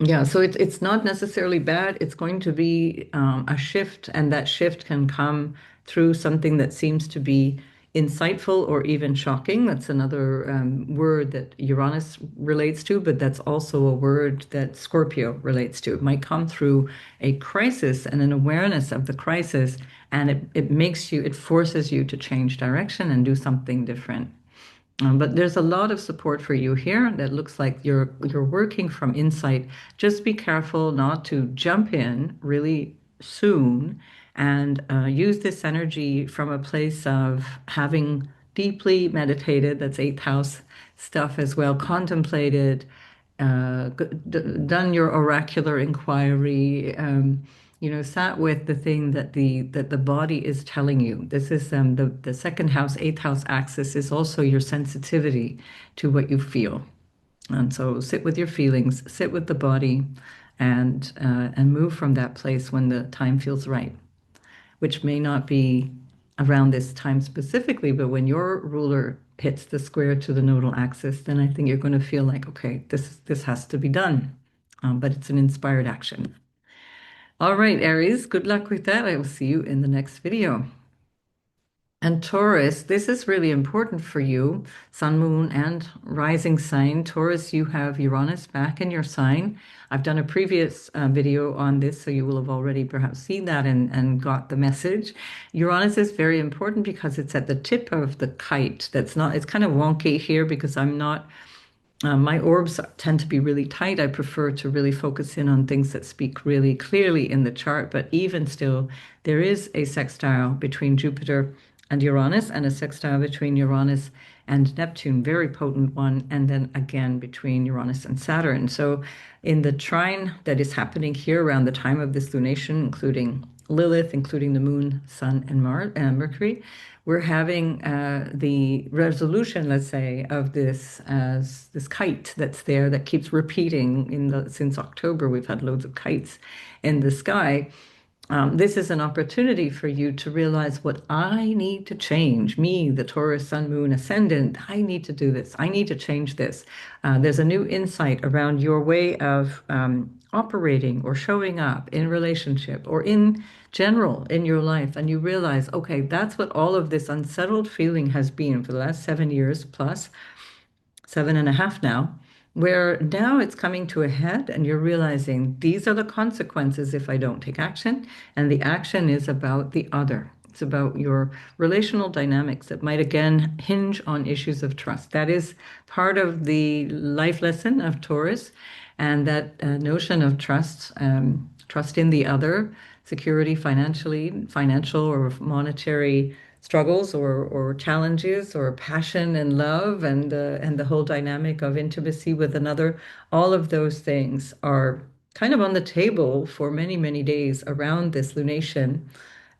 yeah, so it's not necessarily bad. It's going to be a shift, and that shift can come through something that seems to be insightful or even shocking. That's another word that Uranus relates to, but that's also a word that Scorpio relates to. It might come through a crisis and an awareness of the crisis, and it forces you to change direction and do something different. But there's a lot of support for you here that looks like you're working from insight. Just be careful not to jump in really soon and use this energy from a place of having deeply meditated, that's eighth house stuff as well, contemplated, done your oracular inquiry, sat with the thing that the body is telling you. This is the second house, eighth house axis is also your sensitivity to what you feel. And so sit with your feelings, sit with the body, and move from that place when the time feels right, which may not be around this time specifically, but when your ruler hits the square to the nodal axis, then I think you're going to feel like, okay, this has to be done. But it's an inspired action. All right, Aries, good luck with that. I will see you in the next video. And Taurus, this is really important for you, Sun, Moon, and rising sign. Taurus, you have Uranus back in your sign. I've done a previous video on this, so you will have already perhaps seen that and got the message. Uranus is very important because it's at the tip of the kite. It's kind of wonky here because I'm not my orbs tend to be really tight. I prefer to really focus in on things that speak really clearly in the chart, but even still, there is a sextile between Jupiter and Uranus, and a sextile between Uranus and Neptune, very potent one, and then again between Uranus and Saturn. So, in the trine that is happening here around the time of this lunation, including Lilith, including the Moon, Sun, and Mercury, we're having the resolution, let's say, of this as this kite that's there that keeps repeating since October. We've had loads of kites in the sky. This is an opportunity for you to realize what I need to change. Me, the Taurus Sun Moon Ascendant, I need to do this. I need to change this. There's a new insight around your way of operating or showing up in relationship or in general in your life. And you realize, okay, that's what all of this unsettled feeling has been for the last 7 years plus, 7.5 now, where now it's coming to a head and you're realizing these are the consequences if I don't take action. And the action is about the other. It's about your relational dynamics that might again hinge on issues of trust. That is part of the life lesson of Taurus, and that notion of trust, trust in the other, security financial or monetary struggles or challenges or passion and love and the whole dynamic of intimacy with another. All of those things are kind of on the table for many, many days around this lunation.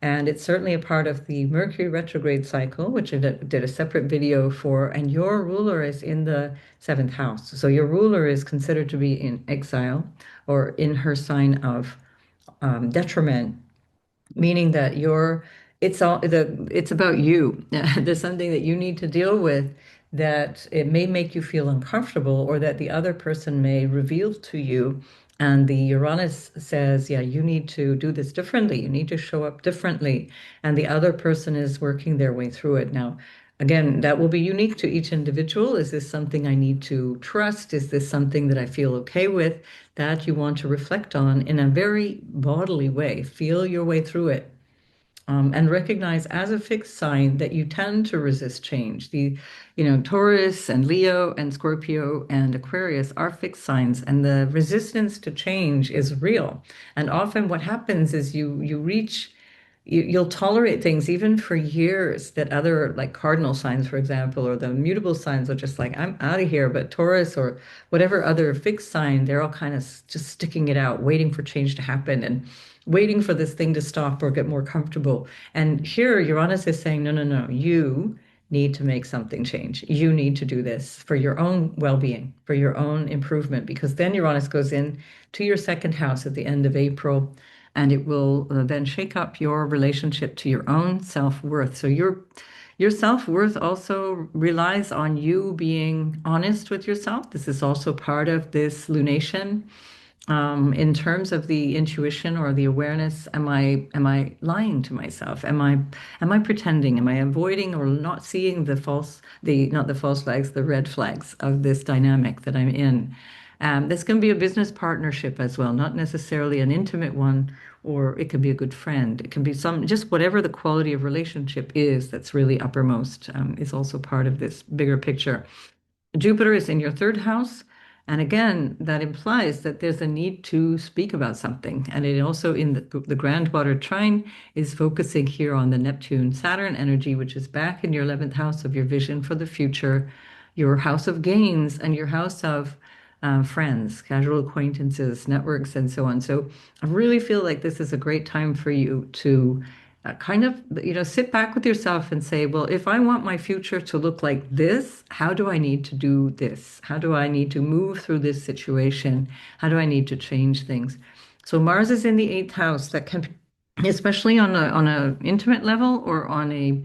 And it's certainly a part of the Mercury retrograde cycle, which I did a separate video for. And your ruler is in the seventh house. So your ruler is considered to be in exile or in her sign of detriment, meaning that it's about you. There's something that you need to deal with that it may make you feel uncomfortable or that the other person may reveal to you. And the Uranus says, yeah, you need to do this differently. You need to show up differently. And the other person is working their way through it. Now, again, that will be unique to each individual. Is this something I need to trust? Is this something that I feel okay with? That you want to reflect on in a very bodily way. Feel your way through it. And recognize as a fixed sign that you tend to resist change. Taurus and Leo and Scorpio and Aquarius are fixed signs, and the resistance to change is real. And often what happens is you'll tolerate things even for years that other like cardinal signs, for example, or the mutable signs are just like, I'm out of here. But Taurus or whatever other fixed sign, they're all kind of just sticking it out, waiting for change to happen and waiting for this thing to stop or get more comfortable. And here Uranus is saying, no, no, no, you need to make something change. You need to do this for your own well-being, for your own improvement, because then Uranus goes in to your second house at the end of April, and it will then shake up your relationship to your own self-worth. So your self-worth also relies on you being honest with yourself. This is also part of this lunation. In terms of the intuition or the awareness, am I lying to myself? Am I pretending? Am I avoiding or not seeing the not the false flags, the red flags of this dynamic that I'm in? This can be a business partnership as well, not necessarily an intimate one, or it can be a good friend. It can be just whatever the quality of relationship is that's really uppermost, is also part of this bigger picture. Jupiter is in your third house. And again, that implies that there's a need to speak about something. And it also in the grand water trine is focusing here on the Neptune Saturn energy, which is back in your 11th house of your vision for the future, your house of gains, and your house of friends, casual acquaintances, networks, and so on. So I really feel like this is a great time for you to kind of, sit back with yourself and say, well, if I want my future to look like this, how do I need to do this? How do I need to move through this situation? How do I need to change things? So Mars is in the eighth house. That can, especially on a intimate level or on a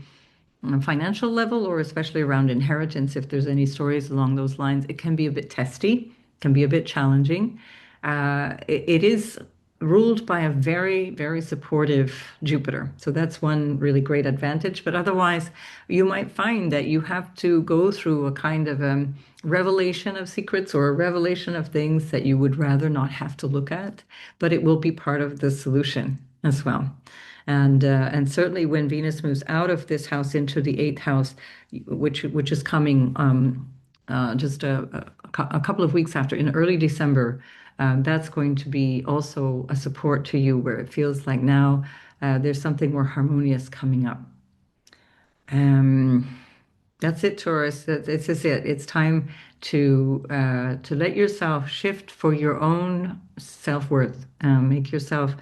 financial level, or especially around inheritance, if there's any stories along those lines, it can be a bit testy, can be a bit challenging. It is ruled by a very, very supportive Jupiter. So that's one really great advantage. But otherwise, you might find that you have to go through a kind of revelation of secrets or a revelation of things that you would rather not have to look at, but it will be part of the solution as well. And certainly when Venus moves out of this house into the eighth house, which is coming just a couple of weeks after, in early December, that's going to be also a support to you where it feels like now there's something more harmonious coming up. Um, that's it, Taurus. This is it. It's time to let yourself shift for your own self-worth. Make yourself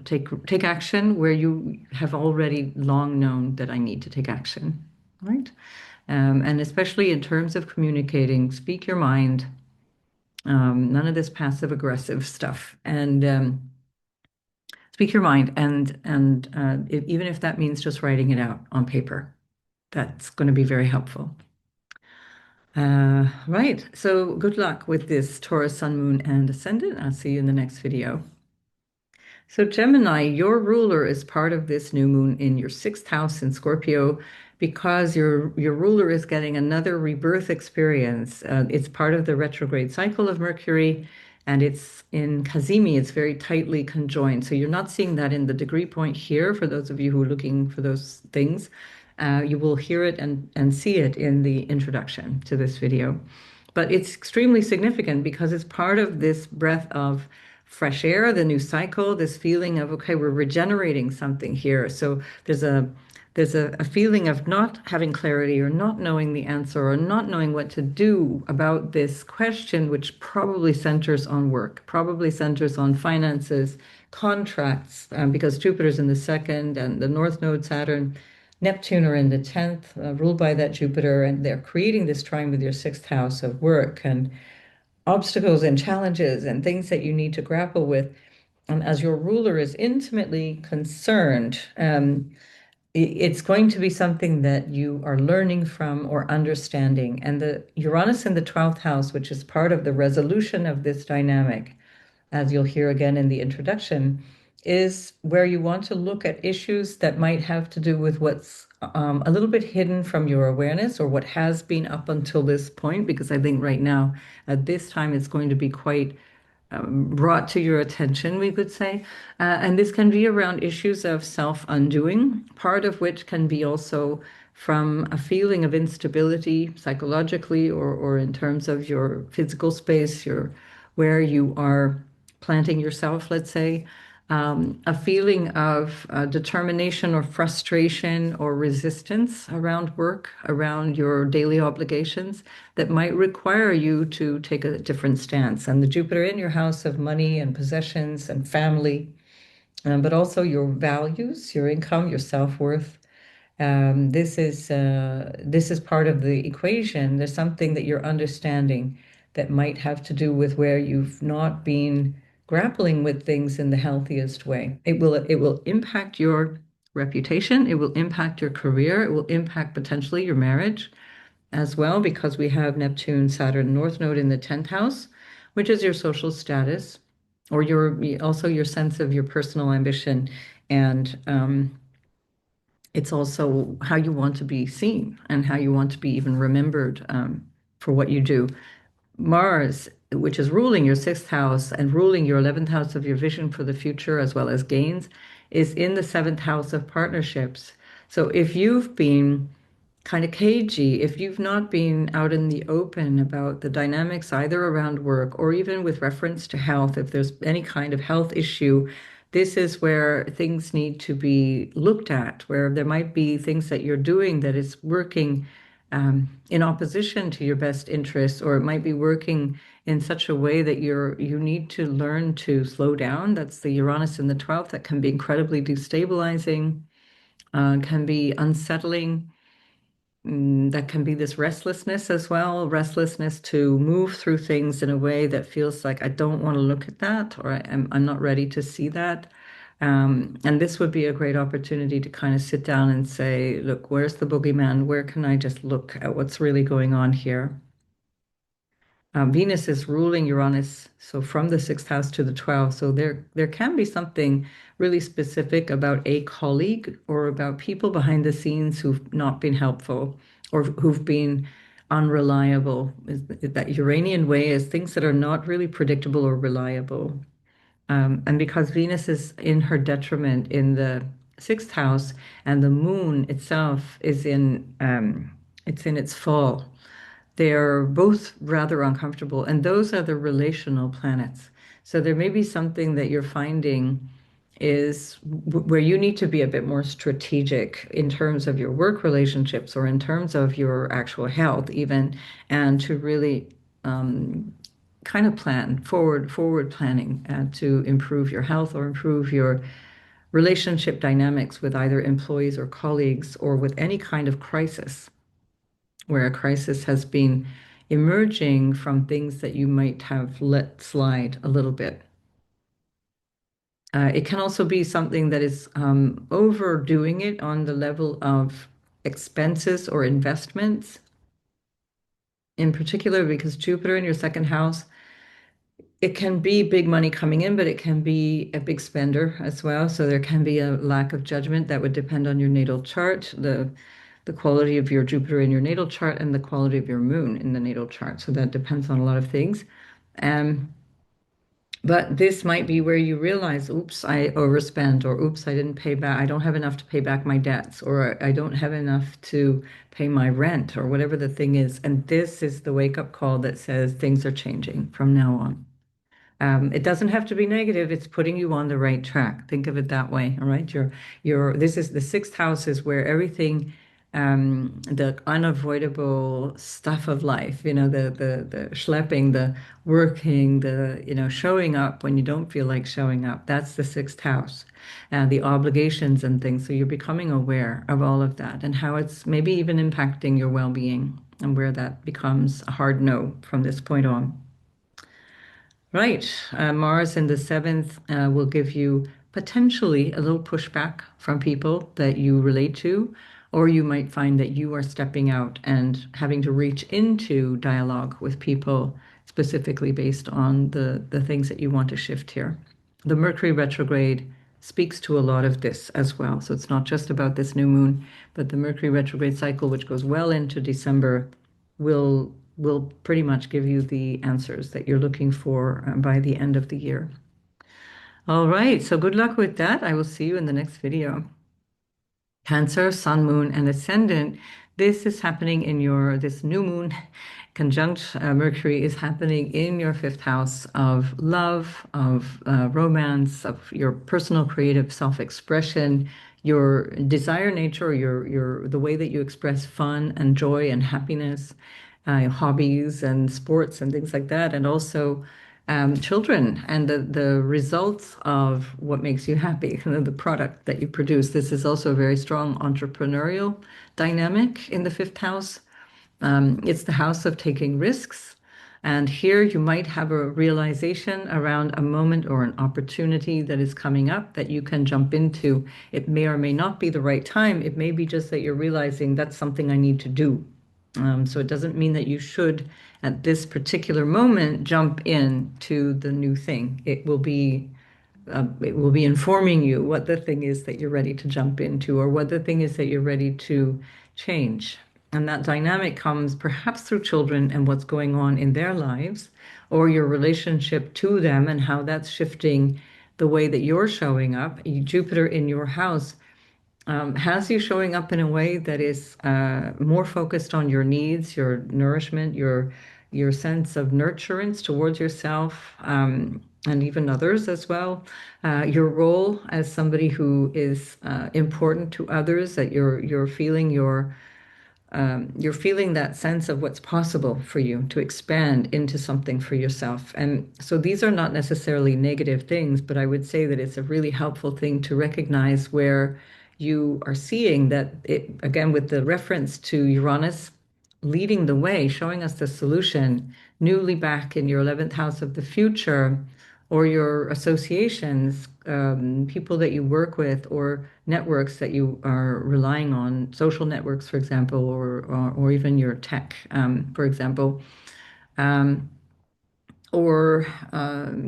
take action where you have already long known that I need to take action, right? And especially in terms of communicating, speak your mind. None of this passive aggressive stuff, and speak your mind. And even if that means just writing it out on paper, that's going to be very helpful. Right. So good luck with this Taurus, Sun, Moon, and Ascendant. I'll see you in the next video. So Gemini, your ruler is part of this new moon in your sixth house in Scorpio because your ruler is getting another rebirth experience. It's part of the retrograde cycle of Mercury, and it's in Cazimi. It's very tightly conjoined. So you're not seeing that in the degree point here for those of you who are looking for those things. You will hear it and see it in the introduction to this video. But it's extremely significant because it's part of this breath of fresh air, the new cycle, this feeling of, okay, we're regenerating something here. So there's there's a feeling of not having clarity or not knowing the answer or not knowing what to do about this question, which probably centers on work, probably centers on finances, contracts, because Jupiter's in the second and the North Node, Saturn, Neptune are in the 10th, ruled by that Jupiter, and they're creating this trine with your sixth house of work and obstacles and challenges and things that you need to grapple with. And as your ruler is intimately concerned, it's going to be something that you are learning from or understanding. And the Uranus in the 12th house, which is part of the resolution of this dynamic, as you'll hear again in the introduction, is where you want to look at issues that might have to do with what's a little bit hidden from your awareness or what has been up until this point, because I think right now, at this time, it's going to be quite brought to your attention, we could say. And this can be around issues of self-undoing, part of which can be also from a feeling of instability psychologically or in terms of your physical space, your where you are planting yourself, let's say, a feeling of determination or frustration or resistance around work, around your daily obligations that might require you to take a different stance. And the Jupiter in your house of money and possessions and family, but also your values, your income, your self-worth. This is part of the equation. There's something that you're understanding that might have to do with where you've not been grappling with things in the healthiest way. It will impact your reputation, it will impact your career, it will impact potentially your marriage as well, because we have Neptune, Saturn, North Node in the 10th house, which is your social status, or your also your sense of your personal ambition and it's also how you want to be seen and how you want to be even remembered for what you do. Mars, which is ruling your sixth house and ruling your 11th house of your vision for the future as well as gains, is in the seventh house of partnerships. So if you've been kind of cagey, if you've not been out in the open about the dynamics either around work or even with reference to health, if there's any kind of health issue, this is where things need to be looked at, where there might be things that you're doing that is working in opposition to your best interests, or it might be working in such a way that you need to learn to slow down. That's the Uranus in the 12th. That can be incredibly destabilizing, can be unsettling. That can be this restlessness as well, restlessness to move through things in a way that feels like I don't want to look at that, or I'm not ready to see that. And this would be a great opportunity to kind of sit down and say, look, where's the boogeyman? Where can I just look at what's really going on here? Venus is ruling Uranus, so from the sixth house to the 12th. So there can be something really specific about a colleague or about people behind the scenes who've not been helpful or who've been unreliable. That Uranian way is things that are not really predictable or reliable. And because Venus is in her detriment in the sixth house, and the moon itself is it's in its fall. They're both rather uncomfortable, and those are the relational planets. So there may be something that you're finding is where you need to be a bit more strategic in terms of your work relationships or in terms of your actual health, even, and to really kind of plan forward planning to improve your health or improve your relationship dynamics with either employees or colleagues or with any kind of crisis where a crisis has been emerging from things that you might have let slide a little bit. It can also be something that is overdoing it on the level of expenses or investments, in particular, because Jupiter in your second house, it can be big money coming in, but it can be a big spender as well. So there can be a lack of judgment that would depend on your natal chart, the quality of your Jupiter in your natal chart, and the quality of your moon in the natal chart. So that depends on a lot of things. Um, but this might be where you realize, oops, I overspent, or oops, I didn't pay back. I don't have enough to pay back my debts, or I don't have enough to pay my rent, or whatever the thing is. And this is the wake-up call that says things are changing from now on. It doesn't have to be negative. It's putting you on the right track. Think of it that way. All right. This is the sixth house is where everything, the unavoidable stuff of life, the schlepping, the working, showing up when you don't feel like showing up. That's the sixth house, the obligations and things. So you're becoming aware of all of that and how it's maybe even impacting your well-being and where that becomes a hard no from this point on. Right. Mars in the seventh will give you potentially a little pushback from people that you relate to, or you might find that you are stepping out and having to reach into dialogue with people specifically based on the things that you want to shift here. The Mercury retrograde speaks to a lot of this as well. So it's not just about this new moon, but the Mercury retrograde cycle, which goes well into December, will pretty much give you the answers that you're looking for by the end of the year. All right, so good luck with that. I will see you in the next video. Cancer, Sun, Moon, and Ascendant. This is happening in this new moon conjunct Mercury is happening in your fifth house of love, of romance, of your personal creative self-expression, your desire nature, or the way that you express fun and joy and happiness, hobbies and sports and things like that, and also children and the results of what makes you happy, the product that you produce. This is also a very strong entrepreneurial dynamic in the fifth house. It's the house of taking risks. And here you might have a realization around a moment or an opportunity that is coming up that you can jump into. It may or may not be the right time. It may be just that you're realizing that's something I need to do. So it doesn't mean that you should, at this particular moment, jump into the new thing. It will be informing you what the thing is that you're ready to jump into, or what the thing is that you're ready to change. And that dynamic comes perhaps through children and what's going on in their lives, or your relationship to them and how that's shifting the way that you're showing up. Jupiter in your house has you showing up in a way that is more focused on your needs, your nourishment, your sense of nurturance towards yourself, and even others as well. Your role as somebody who is important to others, that you're feeling that sense of what's possible for you to expand into something for yourself. And so these are not necessarily negative things, but I would say that it's a really helpful thing to recognize where you are seeing that it, again, with the reference to Uranus leading the way, showing us the solution, newly back in your 11th house of the future, or your associations, people that you work with, or networks that you are relying on, social networks, for example, or even your tech, for example, um, or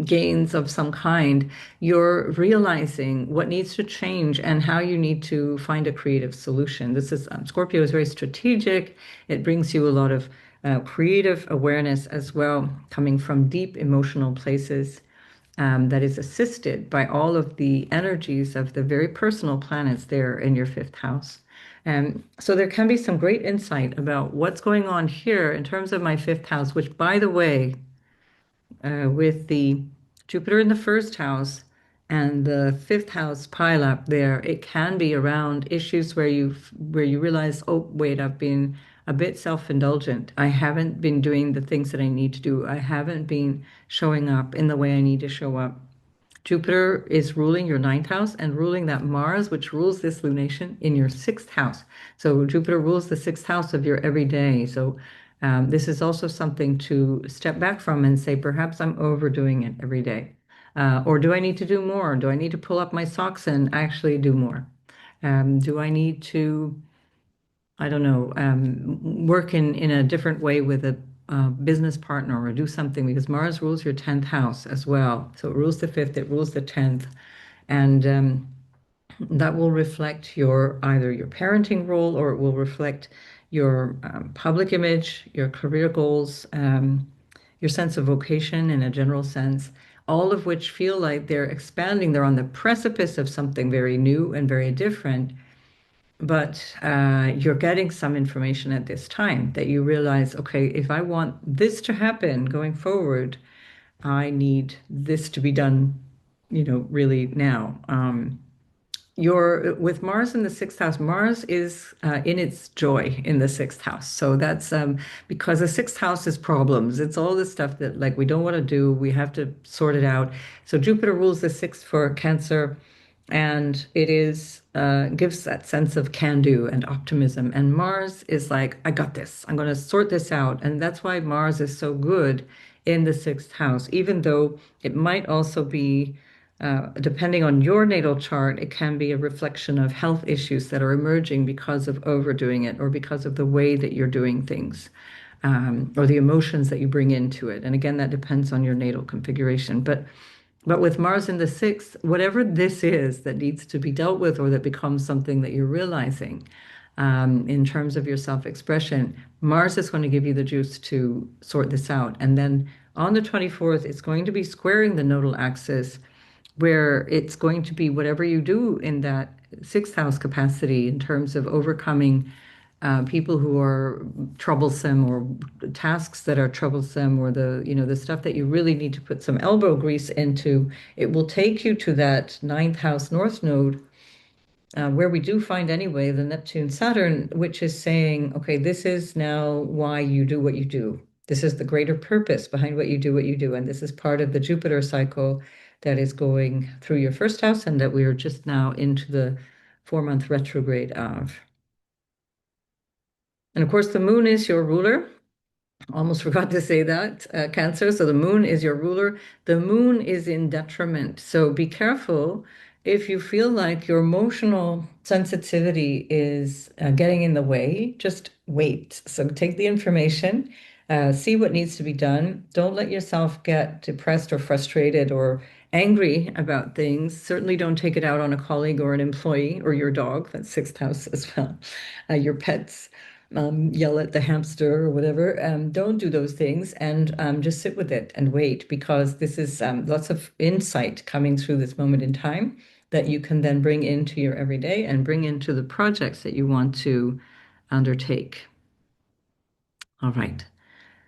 gains of some kind, you're realizing what needs to change and how you need to find a creative solution. This is Scorpio is very strategic. It brings you a lot of creative awareness as well, coming from deep emotional places. That is assisted by all of the energies of the very personal planets there in your fifth house. So there can be some great insight about what's going on here in terms of my fifth house, which, by the way, with the Jupiter in the first house and the fifth house pile up there, it can be around issues where you realize, oh, wait, I've been a bit self-indulgent. I haven't been doing the things that I need to do. I haven't been showing up in the way I need to show up. Jupiter is ruling your ninth house and ruling that Mars, which rules this lunation, in your sixth house. So Jupiter rules the sixth house of your everyday. So this is also something to step back from and say, perhaps I'm overdoing it every day. Or do I need to do more? Do I need to pull up my socks and actually do more? Do I need to, I don't know, work in a different way with a business partner or do something, because Mars rules your 10th house as well. So it rules the fifth, it rules the 10th. And that will reflect either your parenting role, or it will reflect your public image, your career goals, your sense of vocation in a general sense, all of which feel like they're expanding. They're on the precipice of something very new and very different. But you're getting some information at this time that you realize, okay, if I want this to happen going forward, I need this to be done, really now. Your with Mars in the sixth house, Mars is in its joy in the sixth house. So that's because the sixth house is problems. It's all the stuff that like we don't want to do. We have to sort it out. So Jupiter rules the sixth for Cancer, and it is gives that sense of can do and optimism. And Mars is like, I got this. I'm going to sort this out. And that's why Mars is so good in the sixth house, even though it might also be depending on your natal chart, it can be a reflection of health issues that are emerging because of overdoing it or because of the way that you're doing things, or the emotions that you bring into it. And again, that depends on your natal configuration. But with Mars in the sixth, whatever this is that needs to be dealt with or that becomes something that you're realizing in terms of your self-expression, Mars is going to give you the juice to sort this out. And then on the 24th, it's going to be squaring the nodal axis where it's going to be whatever you do in that sixth house capacity in terms of overcoming people who are troublesome or tasks that are troublesome or the stuff that you really need to put some elbow grease into. It will take you to that ninth house north node where we do find anyway the Neptune Saturn, which is saying, okay, this is now why you do what you do. This is the greater purpose behind what you do. And this is part of the Jupiter cycle that is going through your first house and that we are just now into the 4-month retrograde of. And of course, the moon is your ruler. Almost forgot to say that, Cancer. So the moon is your ruler. The moon is in detriment. So be careful if you feel like your emotional sensitivity is getting in the way, just wait. So take the information, see what needs to be done. Don't let yourself get depressed or frustrated or angry about things. Certainly don't take it out on a colleague or an employee or your dog. That's sixth house as well, your pets yell at the hamster or whatever. Don't do those things and just sit with it and wait because this is lots of insight coming through this moment in time that you can then bring into your everyday and bring into the projects that you want to undertake. All right.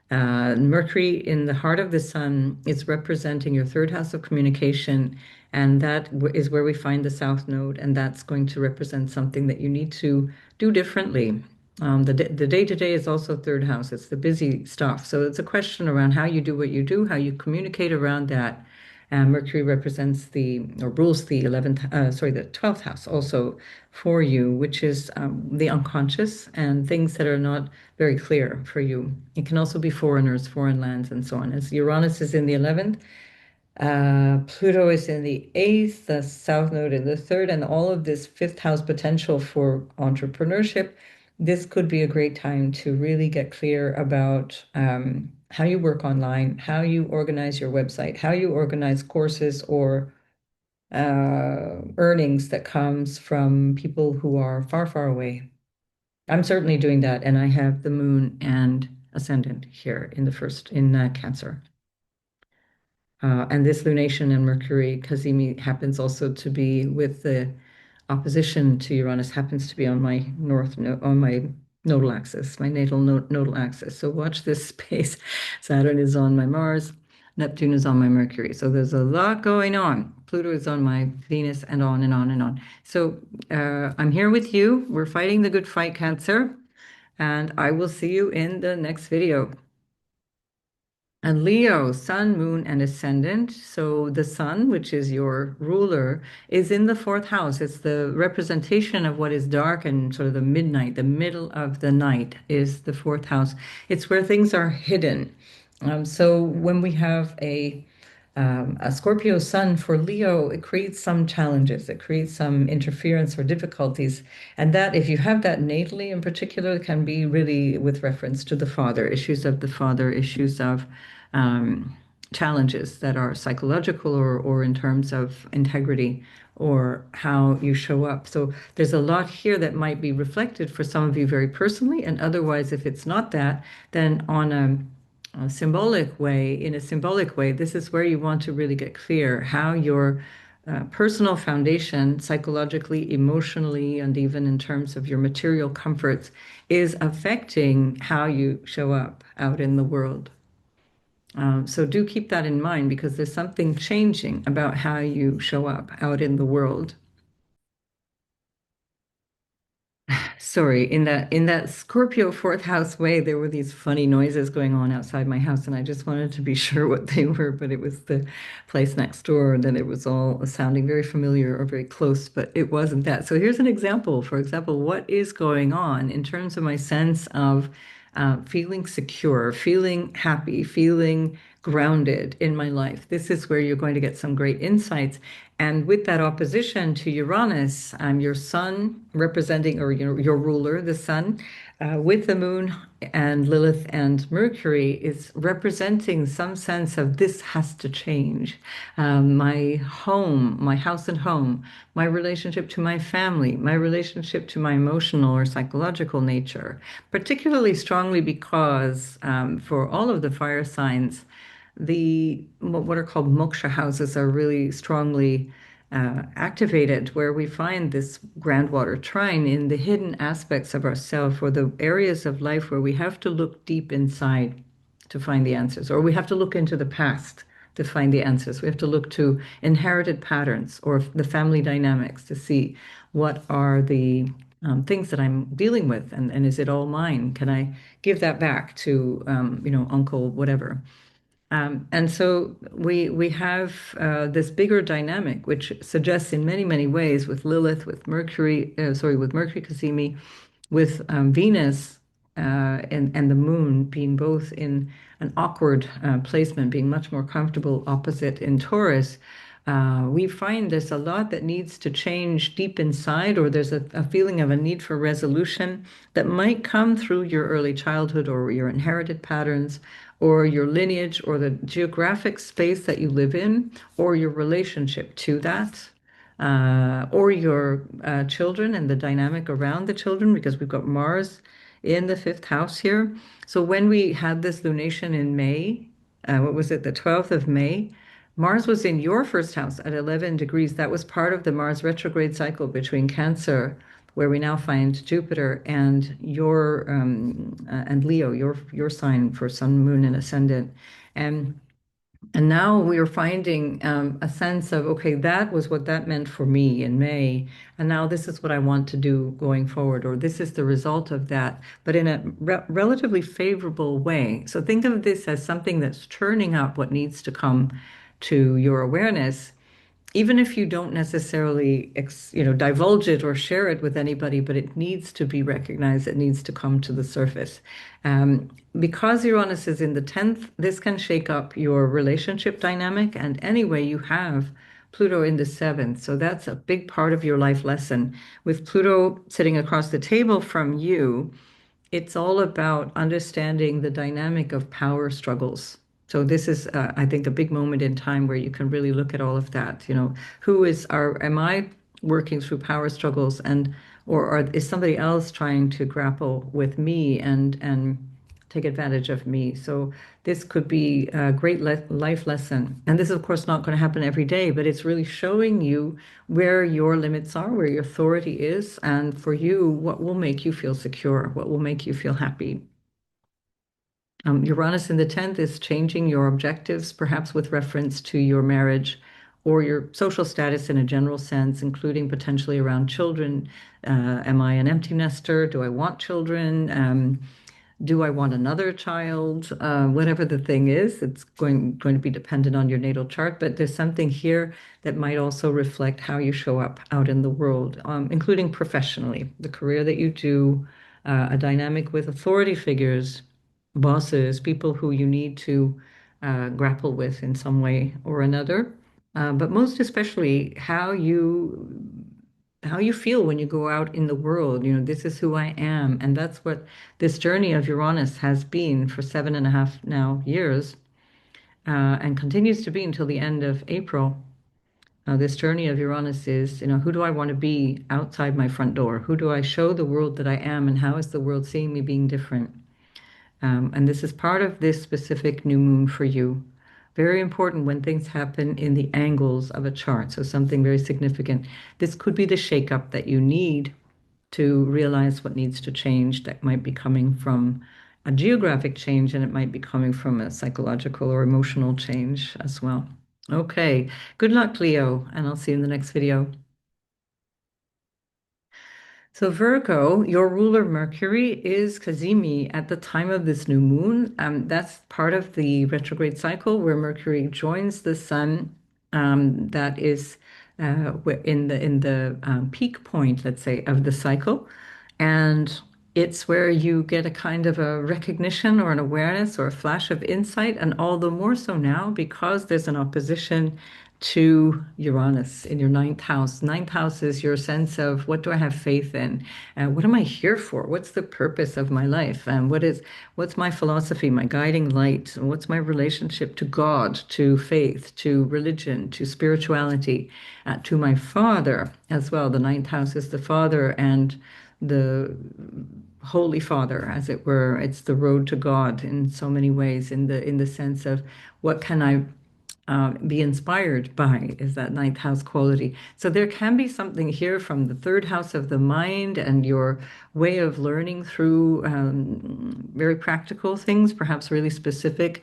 Mercury in the heart of the sun is representing your third house of communication, and that is where we find the south node, and that's going to represent something that you need to do differently. The day-to-day is also third house. It's the busy stuff. So it's a question around how you do what you do, how you communicate around that. Mercury represents or rules the 12th house also for you, which is the unconscious and things that are not very clear for you. It can also be foreigners, foreign lands, and so on. As Uranus is in the 11th, Pluto is in the eighth, the south node in the third, and all of this fifth house potential for entrepreneurship. This could be a great time to really get clear about how you work online, how you organize your website, how you organize courses or earnings that comes from people who are far, far away. I'm certainly doing that, and I have the moon and ascendant here in Cancer. And this lunation and Mercury Cazimi happens also to be with the opposition to Uranus happens to be on my on my nodal axis, my nodal axis. So watch this space. Saturn is on my Mars, Neptune is on my Mercury. So there's a lot going on. Pluto is on my Venus and on and on and on. So I'm here with you. We're fighting the good fight, Cancer, and I will see you in the next video. And Leo, sun, moon, and ascendant. So the sun, which is your ruler, is in the fourth house. It's the representation of what is dark and sort of the midnight, the middle of the night is the fourth house. It's where things are hidden. So when we have a Scorpio sun for Leo, it creates some challenges. It creates some interference or difficulties. And that, if you have that natally in particular, can be really with reference to the father, issues of the father, issues of challenges that are psychological or in terms of integrity or how you show up. So there's a lot here that might be reflected for some of you very personally, and otherwise, if it's not that, then on a symbolic way, in a symbolic way, this is where you want to really get clear how your personal foundation, psychologically, emotionally, and even in terms of your material comforts, is affecting how you show up out in the world. So do keep that in mind because there's something changing about how you show up out in the world. Sorry, in that Scorpio fourth house way, there were these funny noises going on outside my house, and I just wanted to be sure what they were, but it was the place next door, and then it was all sounding very familiar or very close, but it wasn't that. So here's an example. For example, what is going on in terms of my sense of feeling secure, feeling happy, feeling grounded in my life. This is where you're going to get some great insights. And with that opposition to Uranus, your sun representing, or your ruler, the sun, with the moon and Lilith and Mercury is representing some sense of this has to change. My home, my house and home, my relationship to my family, my relationship to my emotional or psychological nature, particularly strongly because for all of the fire signs, the what are called moksha houses are really strongly activated, where we find this groundwater trine in the hidden aspects of ourself or the areas of life where we have to look deep inside to find the answers, or we have to look into the past to find the answers. We have to look to inherited patterns or the family dynamics to see what are the things that I'm dealing with, and is it all mine? Can I give that back to uncle whatever? And so we have this bigger dynamic, which suggests in many, many ways with Lilith, with Mercury, with Mercury Cazimi, with Venus and the Moon being both in an awkward placement, being much more comfortable opposite in Taurus. We find there's a lot that needs to change deep inside, or there's a feeling of a need for resolution that might come through your early childhood or your inherited patterns or your lineage or the geographic space that you live in or your relationship to that. Or your children and the dynamic around the children, because we've got Mars in the fifth house here. So when we had this lunation in May, what was it, the 12th of May? Mars was in your first house at 11 degrees. That was part of the Mars retrograde cycle between Cancer, where we now find Jupiter, and your and Leo, your sign for Sun, Moon, and Ascendant. And and now we are finding a sense of, okay, that was what that meant for me in May. And now this is what I want to do going forward, or this is the result of that, but in a relatively favorable way. So think of this as something that's turning up what needs to come to your awareness, even if you don't necessarily divulge it or share it with anybody, but it needs to be recognized, it needs to come to the surface. Because Uranus is in the 10th, this can shake up your relationship dynamic, and anyway you have Pluto in the 7th, so that's a big part of your life lesson. With Pluto sitting across the table from you, it's all about understanding the dynamic of power struggles. So this is, I think, a big moment in time where you can really look at all of that. Am I working through power struggles, or is somebody else trying to grapple with me and take advantage of me? So this could be a great life lesson. And this is, of course, not going to happen every day, but it's really showing you where your limits are, where your authority is, and for you, what will make you feel secure, what will make you feel happy. Uranus in the 10th is changing your objectives, perhaps with reference to your marriage or your social status in a general sense, including potentially around children. Am I an empty nester? Do I want children? Do I want another child? Whatever the thing is, it's going to be dependent on your natal chart, but there's something here that might also reflect how you show up out in the world, including professionally, the career that you do, a dynamic with authority figures, bosses, people who you need to grapple with in some way or another. But most especially how you feel when you go out in the world. This is who I am. And that's what this journey of Uranus has been for 7.5 now years, and continues to be until the end of April. This journey of Uranus is, who do I want to be outside my front door? Who do I show the world that I am? And how is the world seeing me being different? And this is part of this specific new moon for you. Very important when things happen in the angles of a chart. So something very significant. This could be the shakeup that you need to realize what needs to change that might be coming from a geographic change, and it might be coming from a psychological or emotional change as well. Okay, good luck, Leo, and I'll see you in the next video. So Virgo, your ruler Mercury is Cazimi at the time of this new moon. That's part of the retrograde cycle where Mercury joins the Sun. That is in the peak point, let's say, of the cycle, and it's where you get a kind of a recognition or an awareness or a flash of insight, and all the more so now because there's an opposition to Uranus in your ninth house. Ninth house is your sense of what do I have faith in? What am I here for? What's the purpose of my life? And what's my philosophy, my guiding light? What's my relationship to God, to faith, to religion, to spirituality, to my father as well? The ninth house is the father and the Holy Father, as it were. It's the road to God in so many ways, in the sense of what can I be inspired by is that ninth house quality. So there can be something here from the third house of the mind and your way of learning through very practical things, perhaps really specific,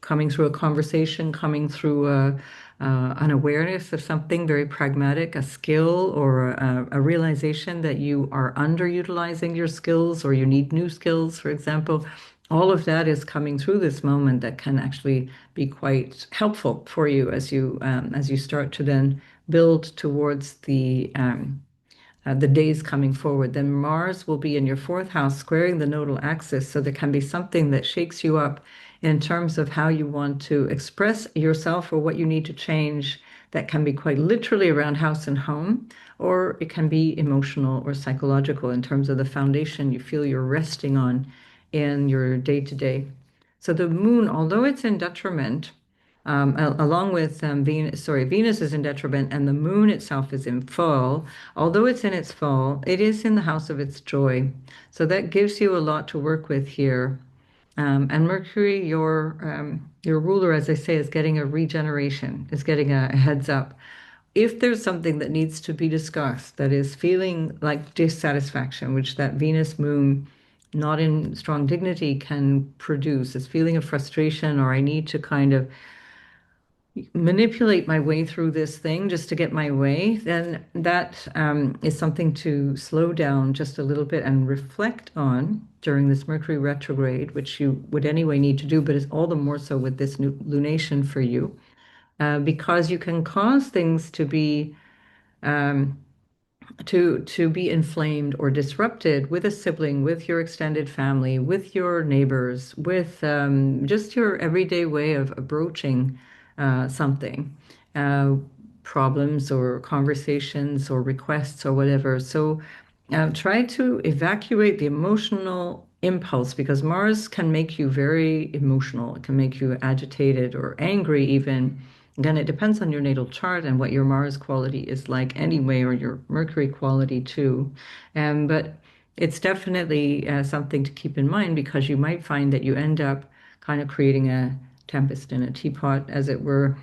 coming through a conversation, coming through an awareness of something very pragmatic, a skill or a realization that you are underutilizing your skills or you need new skills, for example. All of that is coming through this moment that can actually be quite helpful for you as you start to then build towards the days coming forward. Then Mars will be in your fourth house, squaring the nodal axis. So there can be something that shakes you up in terms of how you want to express yourself or what you need to change. That can be quite literally around house and home, or it can be emotional or psychological in terms of the foundation you feel you're resting on in your day to day. So the moon, although it's in detriment, along with Venus, sorry, Venus is in detriment and the moon itself is in fall. Although it's in its fall, it is in the house of its joy. So that gives you a lot to work with here. And Mercury, your ruler, as I say, is getting a regeneration, is getting a heads up. If there's something that needs to be discussed that is feeling like dissatisfaction, which that Venus moon not in strong dignity can produce, this feeling of frustration, or I need to kind of manipulate my way through this thing just to get my way, then that is something to slow down just a little bit and reflect on during this Mercury retrograde, which you would anyway need to do, but it's all the more so with this new lunation for you, because you can cause things um, to be inflamed or disrupted with a sibling, with your extended family, with your neighbors, with just your everyday way of broaching something, uh, problems or conversations or requests or whatever. So try to evacuate the emotional impulse because Mars can make you very emotional. It can make you agitated or angry even. Again, it depends on your natal chart and what your Mars quality is like anyway, or your Mercury quality too. But it's definitely something to keep in mind because you might find that you end up kind of creating a tempest in a teapot, as it were.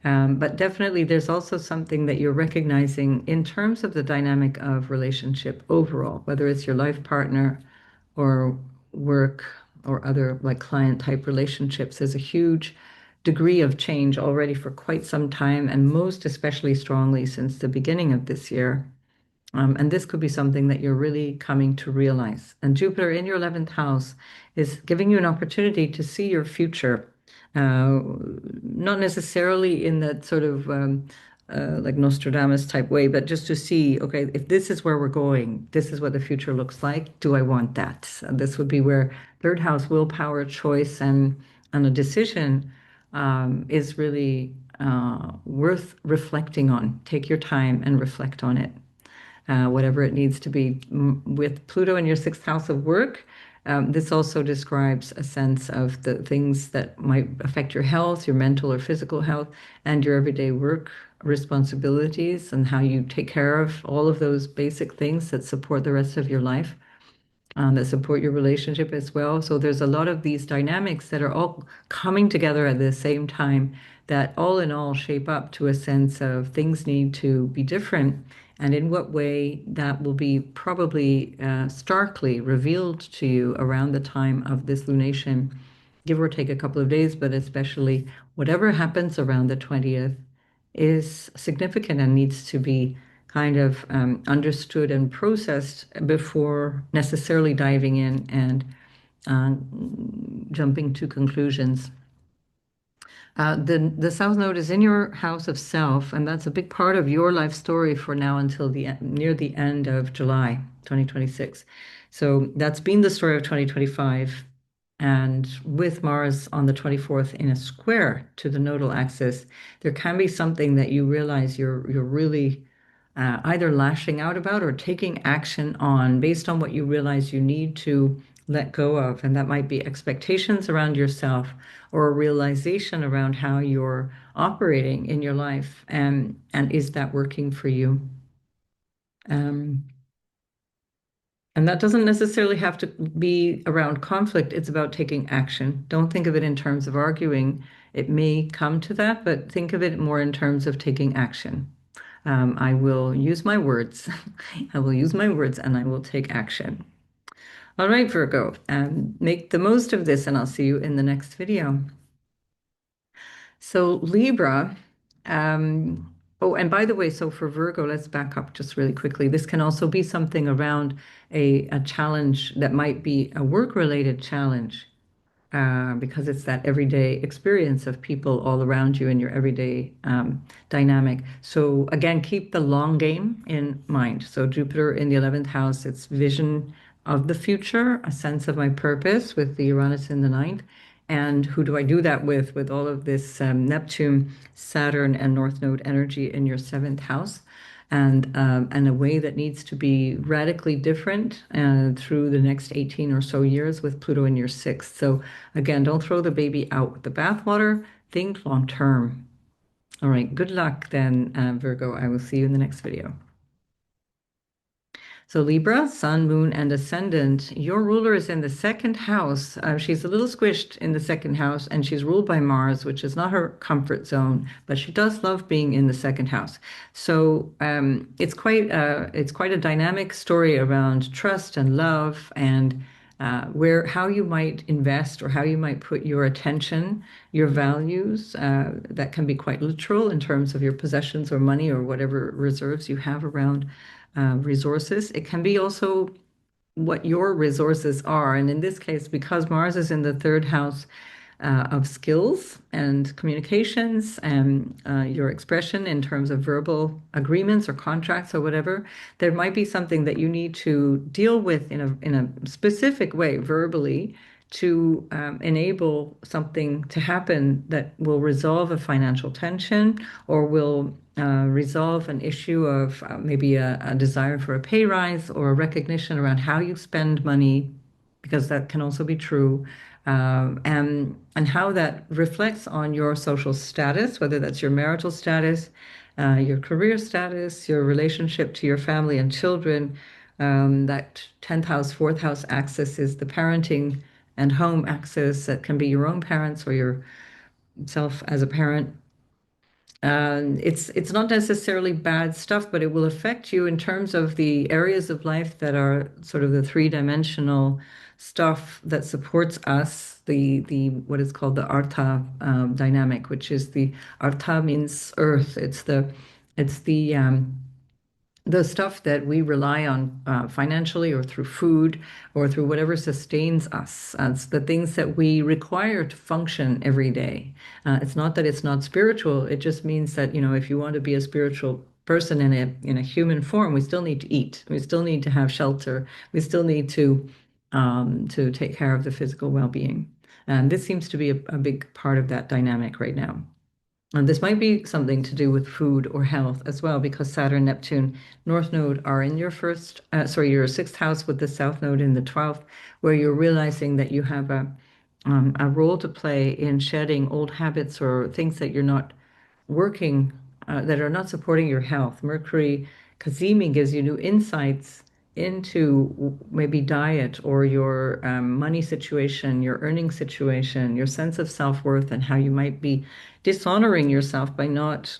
But definitely, there's also something that you're recognizing in terms of the dynamic of relationship overall, whether it's your life partner or work or other like client type relationships. There's a huge degree of change already for quite some time, and most especially strongly since the beginning of this year. And this could be something that you're really coming to realize. And Jupiter in your 11th house is giving you an opportunity to see your future, uh, not necessarily in that sort of like Nostradamus type way, but just to see, okay, if this is where we're going, this is what the future looks like. Do I want that? And this would be where third house willpower, choice, and a decision is really worth reflecting on. Take your time and reflect on it, whatever it needs to be. With Pluto in your sixth house of work, this also describes a sense of the things that might affect your health, your mental or physical health, and your everyday work responsibilities, and how you take care of all of those basic things that support the rest of your life, that support your relationship as well. So there's a lot of these dynamics that are all coming together at the same time that all in all shape up to a sense of things need to be different. and in what way that will be probably starkly revealed to you around the time of this lunation, give or take a couple of days, but especially whatever happens around the 20th is significant and needs to be kind of understood and processed before necessarily diving in and uh, jumping to conclusions. The South Node is in your house of self, and that's a big part of your life story for now until near the end of July 2026. So that's been the story of 2025. And with Mars on the 24th in a square to the nodal axis, there can be something that you realize you're really either lashing out about or taking action on based on what you realize you need to let go of. And that might be expectations around yourself or a realization around how you're operating in your life. And is that working for you? Um, and that doesn't necessarily have to be around conflict. It's about taking action. Don't think of it in terms of arguing. It may come to that, but think of it more in terms of taking action. I will use my words. I will use my words and I will take action. All right, Virgo, make the most of this, and I'll see you in the next video. So, Libra, oh, and by the way, so for Virgo, let's back up just really quickly. This can also be something around a challenge that might be a work-related challenge because it's that everyday experience of people all around you in your everyday dynamic. So again, keep the long game in mind. So Jupiter in the 11th house, it's vision of the future, a sense of my purpose with the Uranus in the ninth. And who do I do that with? With all of this Neptune, Saturn, and North Node energy in your seventh house and a way that needs to be radically different through the next 18 or so years with Pluto in your sixth. So again, don't throw the baby out with the bathwater. Think long term. All right, good luck then, Virgo. I will see you in the next video. So Libra, Sun, Moon, and Ascendant, your ruler is in the second house. She's a little squished in the second house, and she's ruled by Mars, which is not her comfort zone, but she does love being in the second house. So it's quite a dynamic story around trust and love and where how you might invest or how you might put your attention, your values. That can be quite literal in terms of your possessions or money or whatever reserves you have around resources. It can be also what your resources are. And in this case, because Mars is in the third house of skills and communications and your expression in terms of verbal agreements or contracts or whatever, there might be something that you need to deal with in a specific way verbally to enable something to happen that will resolve a financial tension or will resolve an issue of maybe a desire for a pay rise or a recognition around how you spend money, because that can also be true, and how that reflects on your social status, whether that's your marital status, your career status, your relationship to your family and children. That 10th house, fourth house axis is the parenting and home axis. That can be your own parents or yourself as a parent. It's not necessarily bad stuff, but it will affect you in terms of the areas of life that are sort of the three-dimensional stuff that supports us. The what is called the Artha dynamic, which is the Artha means earth. It's the stuff that we rely on financially or through food or through whatever sustains us. It's the things that we require to function every day. It's not that it's not spiritual. It just means that, you know, if you want to be a spiritual person in a human form, we still need to eat. We still need to have shelter. We still need to take care of the physical well-being. And this seems to be a big part of that dynamic right now. And this might be something to do with food or health as well, because Saturn, Neptune, North Node are in your your sixth house with the South Node in the 12th, where you're realizing that you have a role to play in shedding old habits or things that you're not working, that are not supporting your health. Mercury Cazimi gives you new insights into maybe diet or your money situation, your earning situation, your sense of self-worth, and how you might be dishonoring yourself by not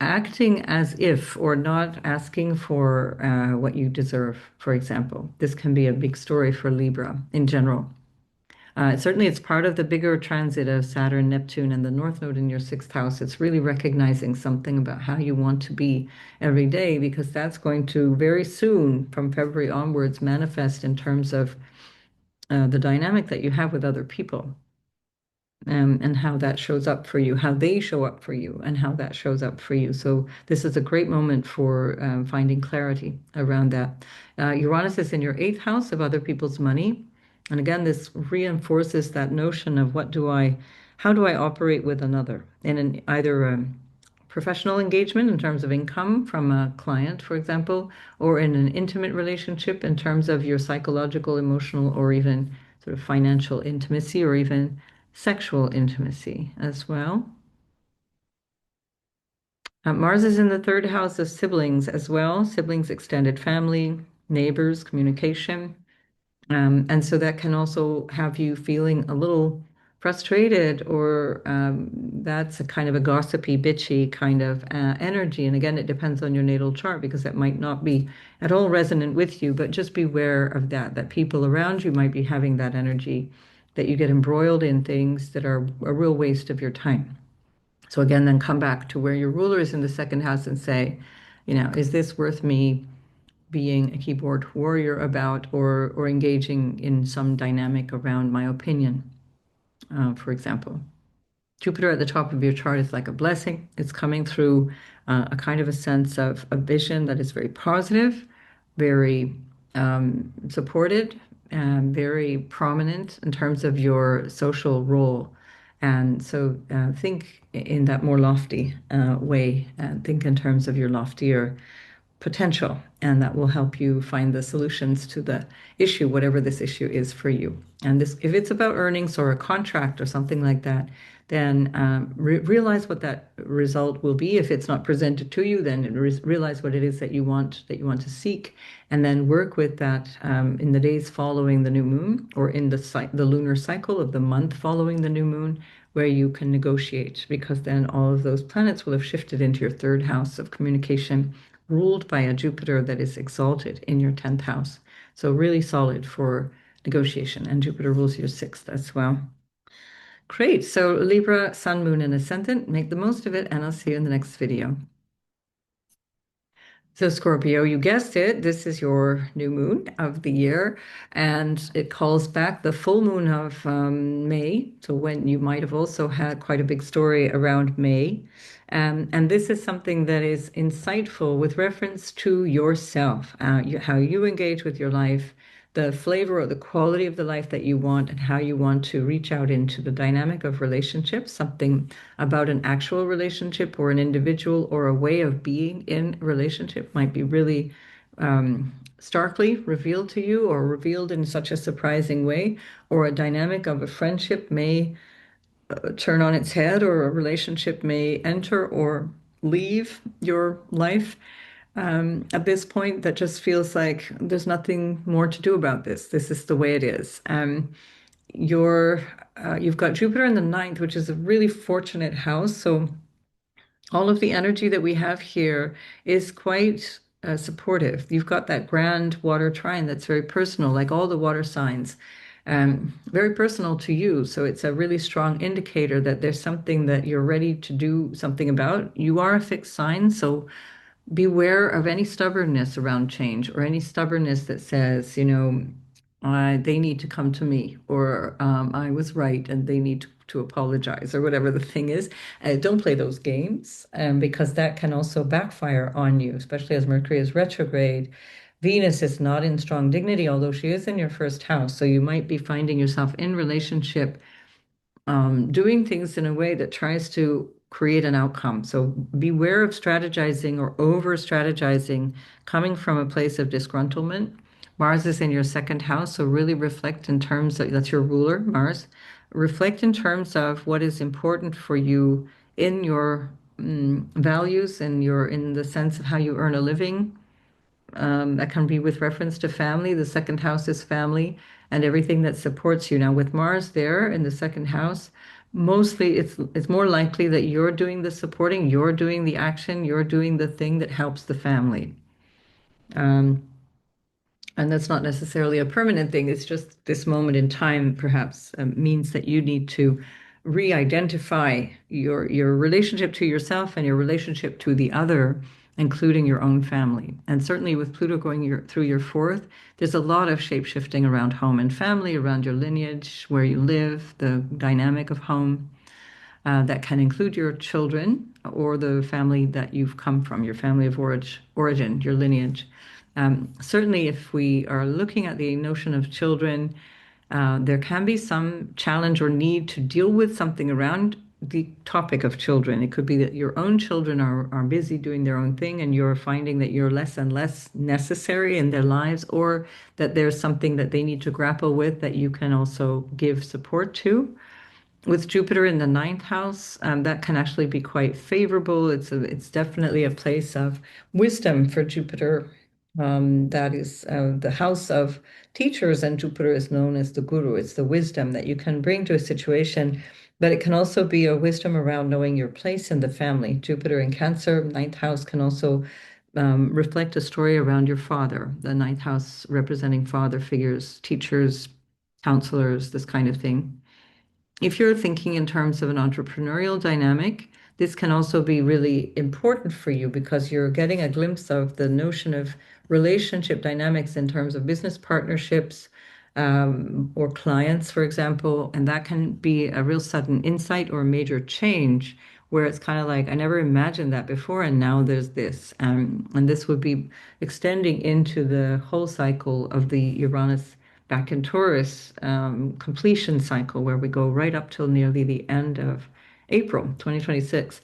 acting as if or not asking for what you deserve, for example. This can be a big story for Libra in general. Certainly, it's part of the bigger transit of Saturn, Neptune, and the North Node in your sixth house. It's really recognizing something about how you want to be every day, because that's going to very soon, from February onwards, manifest in terms of the dynamic that you have with other people, and how that shows up for you, how they show up for you, and how that shows up for you. So this is a great moment for finding clarity around that. Uranus is in your eighth house of other people's money. And again, this reinforces that notion of how do I operate with another in either a professional engagement in terms of income from a client, for example, or in an intimate relationship in terms of your psychological, emotional, or even sort of financial intimacy, or even sexual intimacy as well. Mars is in the third house of siblings as well, siblings, extended family, neighbors, communication. And so that can also have you feeling a little frustrated, or that's a kind of a gossipy, bitchy kind of energy. And again, it depends on your natal chart, because that might not be at all resonant with you, but just beware of that, that people around you might be having that energy, that you get embroiled in things that are a real waste of your time. So again, then come back to where your ruler is in the second house and say, is this worth me being a keyboard warrior about, or engaging in some dynamic around my opinion, for example. Jupiter at the top of your chart is like a blessing. It's coming through a kind of a sense of a vision that is very positive, very supported, and very prominent in terms of your social role. And so think in that more lofty way, and think in terms of your loftier potential, and that will help you find the solutions to the issue, whatever this issue is for you. And this, if it's about earnings or a contract or something like that, then realize what that result will be. If it's not presented to you, then realize what it is that you want to seek, and then work with that in the days following the new moon, or in the lunar cycle of the month following the new moon, where you can negotiate, because then all of those planets will have shifted into your third house of communication, ruled by a Jupiter that is exalted in your 10th house. So really solid for negotiation. And Jupiter rules your sixth as well. Great. So Libra, Sun, Moon, and Ascendant, make the most of it, and I'll see you in the next video. So, Scorpio, you guessed it, this is your new moon of the year, and it calls back the full moon of May. So, when you might have also had quite a big story around May. And this is something that is insightful with reference to yourself, how you engage with your life, the flavor or the quality of the life that you want, and how you want to reach out into the dynamic of relationships, something about an actual relationship or an individual or a way of being in a relationship might be really starkly revealed to you, or revealed in such a surprising way, or a dynamic of a friendship may turn on its head, or a relationship may enter or leave your life at this point, that just feels like there's nothing more to do about this. This is the way it is. You've got Jupiter in the ninth, which is a really fortunate house. So all of the energy that we have here is quite supportive. You've got that grand water trine that's very personal, like all the water signs, very personal to you. So it's a really strong indicator that there's something that you're ready to do something about. You are a fixed sign, so beware of any stubbornness around change, or any stubbornness that says, they need to come to me, or I was right and they need to apologize, or whatever the thing is. Don't play those games, because that can also backfire on you, especially as Mercury is retrograde. Venus is not in strong dignity, although she is in your first house. So you might be finding yourself in relationship doing things in a way that tries to create an outcome. So beware of strategizing or over strategizing coming from a place of disgruntlement. Mars is in your second house, so really reflect in terms of, that's your ruler, Mars. Reflect in terms of what is important for you in your values, and in the sense of how you earn a living. That can be with reference to family. The second house is family and everything that supports you. Now, with Mars there in the second house, Mostly it's more likely that you're doing the supporting, you're doing the action, you're doing the thing that helps the family. Um, and that's not necessarily a permanent thing. It's just this moment in time perhaps means that you need to re-identify your relationship to yourself and your relationship to the other, including your own family. And certainly with Pluto going through your fourth, there's a lot of shape-shifting around home and family, around your lineage, where you live, the dynamic of home. That can include your children or the family that you've come from, your family of origin, your lineage. Certainly, if we are looking at the notion of children, there can be some challenge or need to deal with something around the topic of children. It could be that your own children are busy doing their own thing and you're finding that you're less and less necessary in their lives, or that there's something that they need to grapple with that you can also give support to. With Jupiter in the ninth house, that can actually be quite favorable. It's definitely a place of wisdom for Jupiter. That is the house of teachers, and Jupiter is known as the guru. It's the wisdom that you can bring to a situation, but it can also be a wisdom around knowing your place in the family. Jupiter in Cancer, ninth house can also reflect a story around your father. The ninth house representing father figures, teachers, counselors, this kind of thing. If you're thinking in terms of an entrepreneurial dynamic, this can also be really important for you because you're getting a glimpse of the notion of relationship dynamics in terms of business partnerships, or clients, for example, and that can be a real sudden insight or a major change where it's kind of like, I never imagined that before, and now there's this. And this would be extending into the whole cycle of the Uranus back in Taurus completion cycle, where we go right up till nearly the end of April 2026.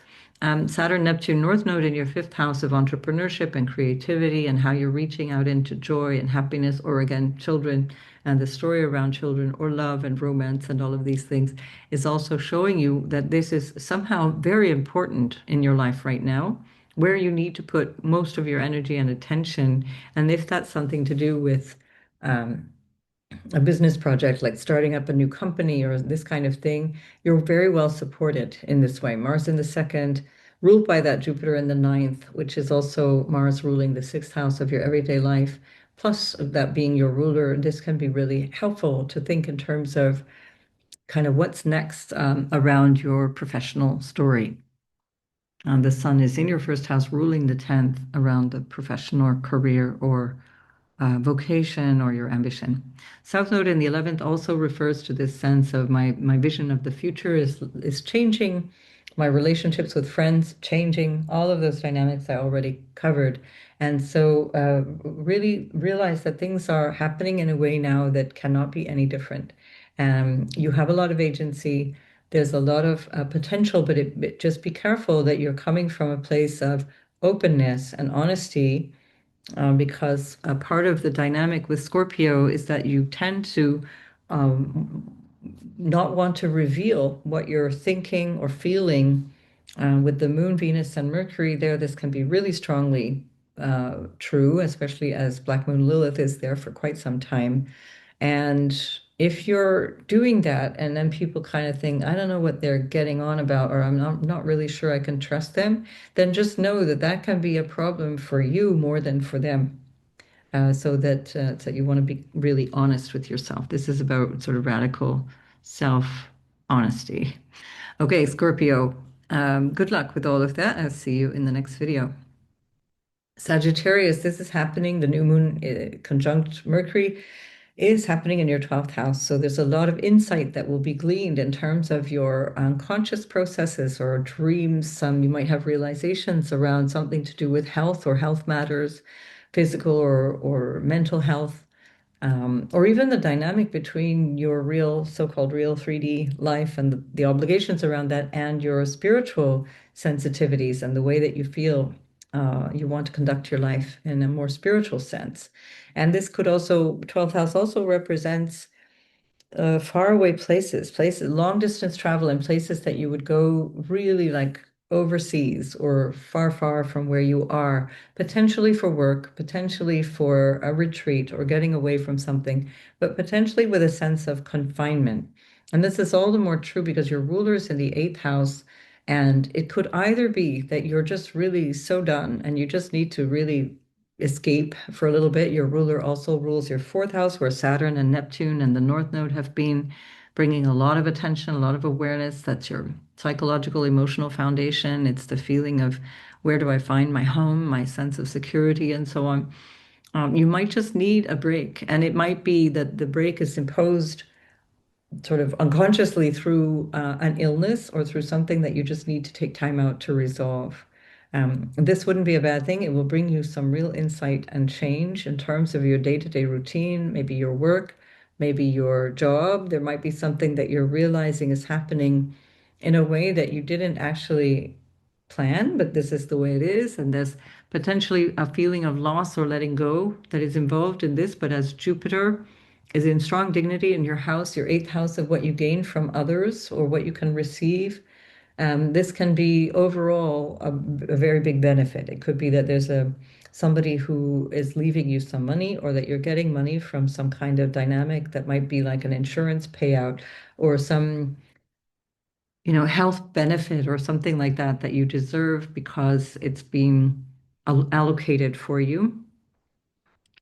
Saturn-Neptune North Node in your fifth house of entrepreneurship and creativity, and how you're reaching out into joy and happiness, or again, children and the story around children, or love and romance and all of these things, is also showing you that this is somehow very important in your life right now, where you need to put most of your energy and attention. And if that's something to do with um, a business project like starting up a new company or this kind of thing, you're very well supported in this way. Mars in the second, ruled by that Jupiter in the ninth, which is also Mars ruling the sixth house of your everyday life, plus of that being your ruler. This can be really helpful to think in terms of kind of what's next around your professional story. The sun is in your first house, ruling the 10th around the professional career or vocation or your ambition. South Node in the 11th also refers to this sense of my vision of the future is changing, my relationships with friends changing, all of those dynamics I already covered. And so really realize that things are happening in a way now that cannot be any different. You have a lot of agency. There's a lot of potential, but just be careful that you're coming from a place of openness and honesty, because a part of the dynamic with Scorpio is that you tend to um, not want to reveal what you're thinking or feeling. With the Moon, Venus, and Mercury there, this can be really strongly true, especially as Black Moon Lilith is there for quite some time. And if you're doing that and then people kind of think, I don't know what they're getting on about, or I'm not really sure I can trust them, then just know that that can be a problem for you more than for them. So you want to be really honest with yourself. This is about sort of radical self-honesty. Okay, Scorpio, good luck with all of that. I'll see you in the next video. Sagittarius, this is happening. The new moon conjunct Mercury is happening in your 12th house. So there's a lot of insight that will be gleaned in terms of your unconscious processes or dreams. Some you might have realizations around something to do with health or health matters, physical or mental health, or even the dynamic between your real, so-called real 3D life and the obligations around that, and your spiritual sensitivities and the way that you feel you want to conduct your life in a more spiritual sense. And this could also, 12th house also represents faraway places, long distance travel, and places that you would go really like overseas or far, far from where you are, potentially for work, potentially for a retreat or getting away from something, but potentially with a sense of confinement. And this is all the more true because your ruler is in the eighth house. And it could either be that you're just really so done and you just need to really escape for a little bit. Your ruler also rules your fourth house, where Saturn and Neptune and the North Node have been bringing a lot of attention, a lot of awareness. That's your psychological, emotional foundation. It's the feeling of where do I find my home, my sense of security, and so on. You might just need a break, and it might be that the break is imposed sort of unconsciously through an illness or through something that you just need to take time out to resolve. This wouldn't be a bad thing. It will bring you some real insight and change in terms of your day-to-day routine, maybe your work, maybe your job. There might be something that you're realizing is happening in a way that you didn't actually plan, but this is the way it is. And there's potentially a feeling of loss or letting go that is involved in this. But as Jupiter is in strong dignity in your house, your eighth house of what you gain from others or what you can receive, this can be overall a very big benefit. It could be that there's somebody who is leaving you some money, or that you're getting money from some kind of dynamic that might be like an insurance payout or some, health benefit or something like that that you deserve because it's being allocated for you.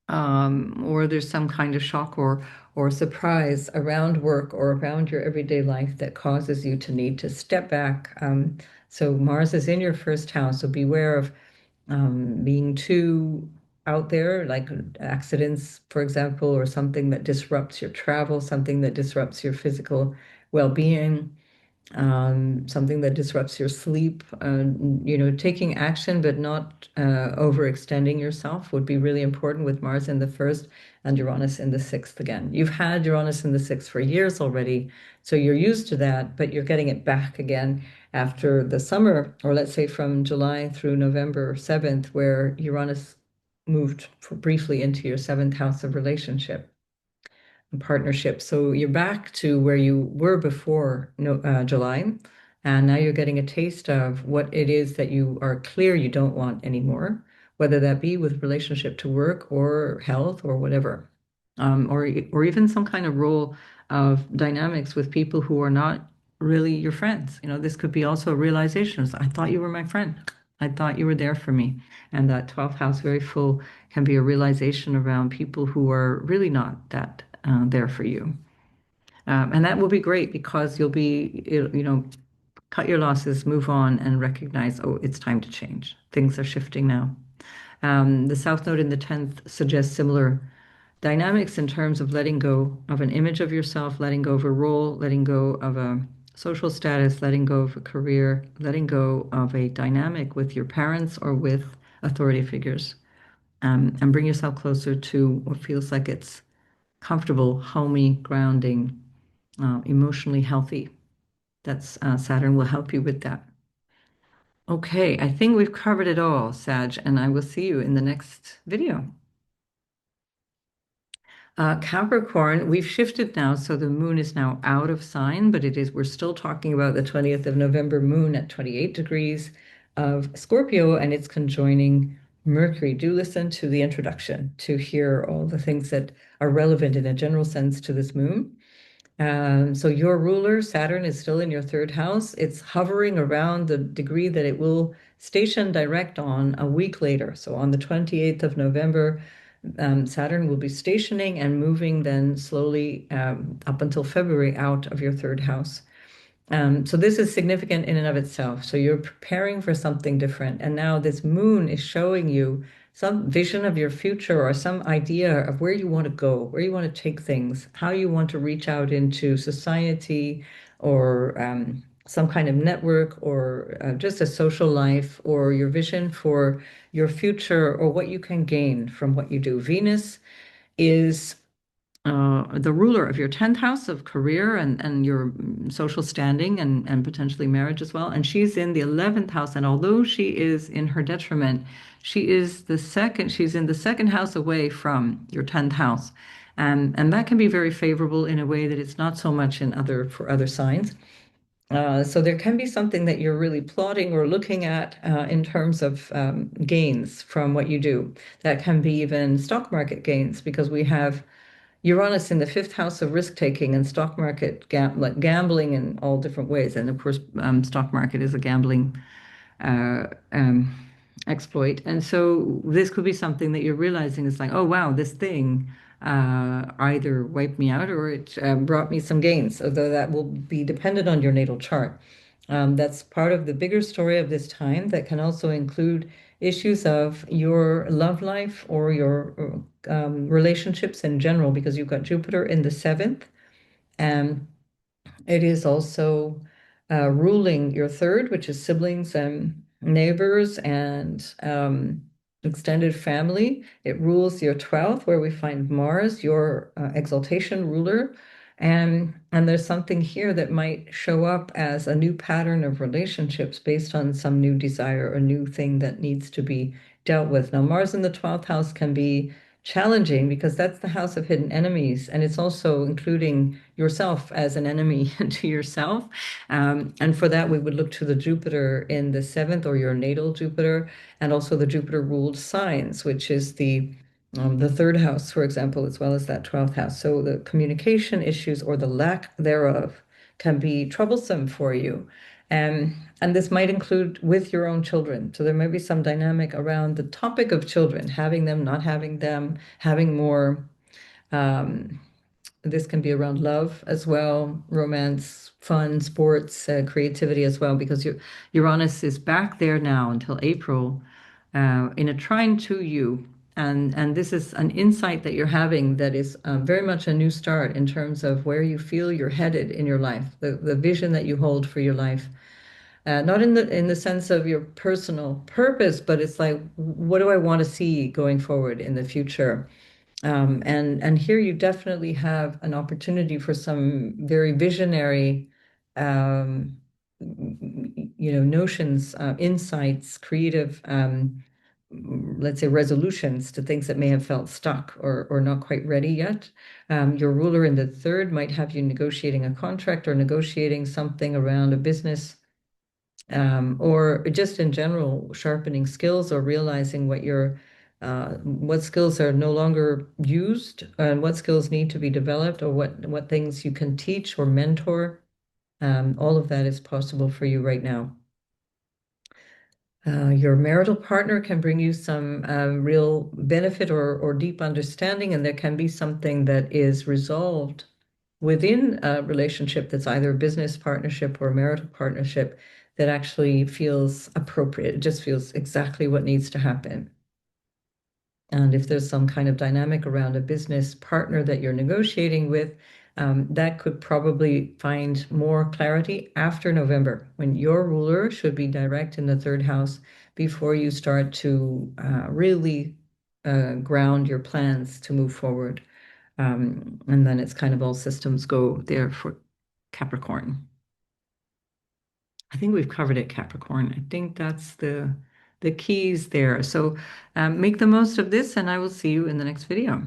Or there's some kind of shock or surprise around work or around your everyday life that causes you to need to step back. So Mars is in your first house, so beware of being too out there, like accidents, for example, or something that disrupts your travel, something that disrupts your physical well-being, something that disrupts your sleep. Taking action but not overextending yourself would be really important with Mars in the first and Uranus in the sixth again. You've had Uranus in the sixth for years already, so you're used to that, but you're getting it back again after the summer, or let's say from July through November 7th, where Uranus moved briefly into your seventh house of relationship and partnership. So you're back to where you were before July, and now you're getting a taste of what it is that you are clear you don't want anymore, whether that be with relationship to work or health or whatever, or even some kind of role of dynamics with people who are not really your friends. This could be also a realization. I thought you were my friend. I thought you were there for me. And that 12th house, very full, can be a realization around people who are really not that there for you. And that will be great because you'll be, cut your losses, move on, and recognize, oh, it's time to change. Things are shifting now. The South Node in the 10th suggests similar dynamics in terms of letting go of an image of yourself, letting go of a role, letting go of a social status, letting go of a career, letting go of a dynamic with your parents or with authority figures, and bring yourself closer to what feels like it's comfortable, homey, grounding, emotionally healthy. That's Saturn will help you with that. Okay, I think we've covered it all, Sag, and I will see you in the next video. Capricorn, we've shifted now, so the moon is now out of sign, but we're still talking about the 20th of November moon at 28 degrees of Scorpio, and it's conjoining Mercury. Do listen to the introduction to hear all the things that are relevant in a general sense to this moon. So your ruler, Saturn, is still in your third house. It's hovering around the degree that it will station direct on a week later. So on the 28th of November, Saturn will be stationing and moving then slowly up until February out of your third house. So this is significant in and of itself. So you're preparing for something different. And now this moon is showing you some vision of your future or some idea of where you want to go, where you want to take things, how you want to reach out into society or some kind of network or just a social life or your vision for your future or what you can gain from what you do. Venus is the ruler of your 10th house of career and your social standing and potentially marriage as well. And she's in the 11th house. And although she is in her detriment, she's in the second house away from your 10th house. And that can be very favorable in a way that it's not so much for other signs. So there can be something that you're really plotting or looking at in terms of gains from what you do. That can be even stock market gains because we have Uranus in the fifth house of risk taking and stock market like gambling in all different ways. And of course, stock market is a gambling uh, um, exploit. And so this could be something that you're realizing is like, oh, wow, this thing either wiped me out or it brought me some gains, although that will be dependent on your natal chart. That's part of the bigger story of this time that can also include issues of your love life or your relationships in general, because you've got Jupiter in the seventh. And it is also ruling your third, which is siblings and neighbors and extended family. It rules your 12th, where we find Mars, your exaltation ruler. And there's something here that might show up as a new pattern of relationships based on some new desire or new thing that needs to be dealt with. Now, Mars in the 12th house can be challenging because that's the house of hidden enemies, and it's also including yourself as an enemy to yourself. And for that, we would look to the Jupiter in the seventh, or your natal Jupiter, and also the Jupiter ruled signs, which is the third house, for example, as well as that 12th house. So the communication issues or the lack thereof can be troublesome for you. And this might include with your own children. So there may be some dynamic around the topic of children, having them, not having them, having more. Um, this can be around love as well, romance, fun, sports, creativity as well, because Uranus is back there now until April in a trine to you. And this is an insight that you're having that is very much a new start in terms of where you feel you're headed in your life, the vision that you hold for your life. Not in the sense of your personal purpose, but it's like, what do I want to see going forward in the future? And here you definitely have an opportunity for some very visionary, um, notions, insights, creative, let's say resolutions to things that may have felt stuck or not quite ready yet. Your ruler in the third might have you negotiating a contract or negotiating something around a business, or just in general, sharpening skills or realizing what skills are no longer used and what skills need to be developed, or what things you can teach or mentor. All of that is possible for you right now. Your marital partner can bring you some real benefit or deep understanding, and there can be something that is resolved within a relationship that's either a business partnership or a marital partnership that actually feels appropriate. It just feels exactly what needs to happen. And if there's some kind of dynamic around a business partner that you're negotiating with, that could probably find more clarity after November, when your ruler should be direct in the third house before you start to really ground your plans to move forward. And then it's kind of all systems go there for Capricorn. I think we've covered it, Capricorn. I think that's the keys there. So make the most of this, and I will see you in the next video.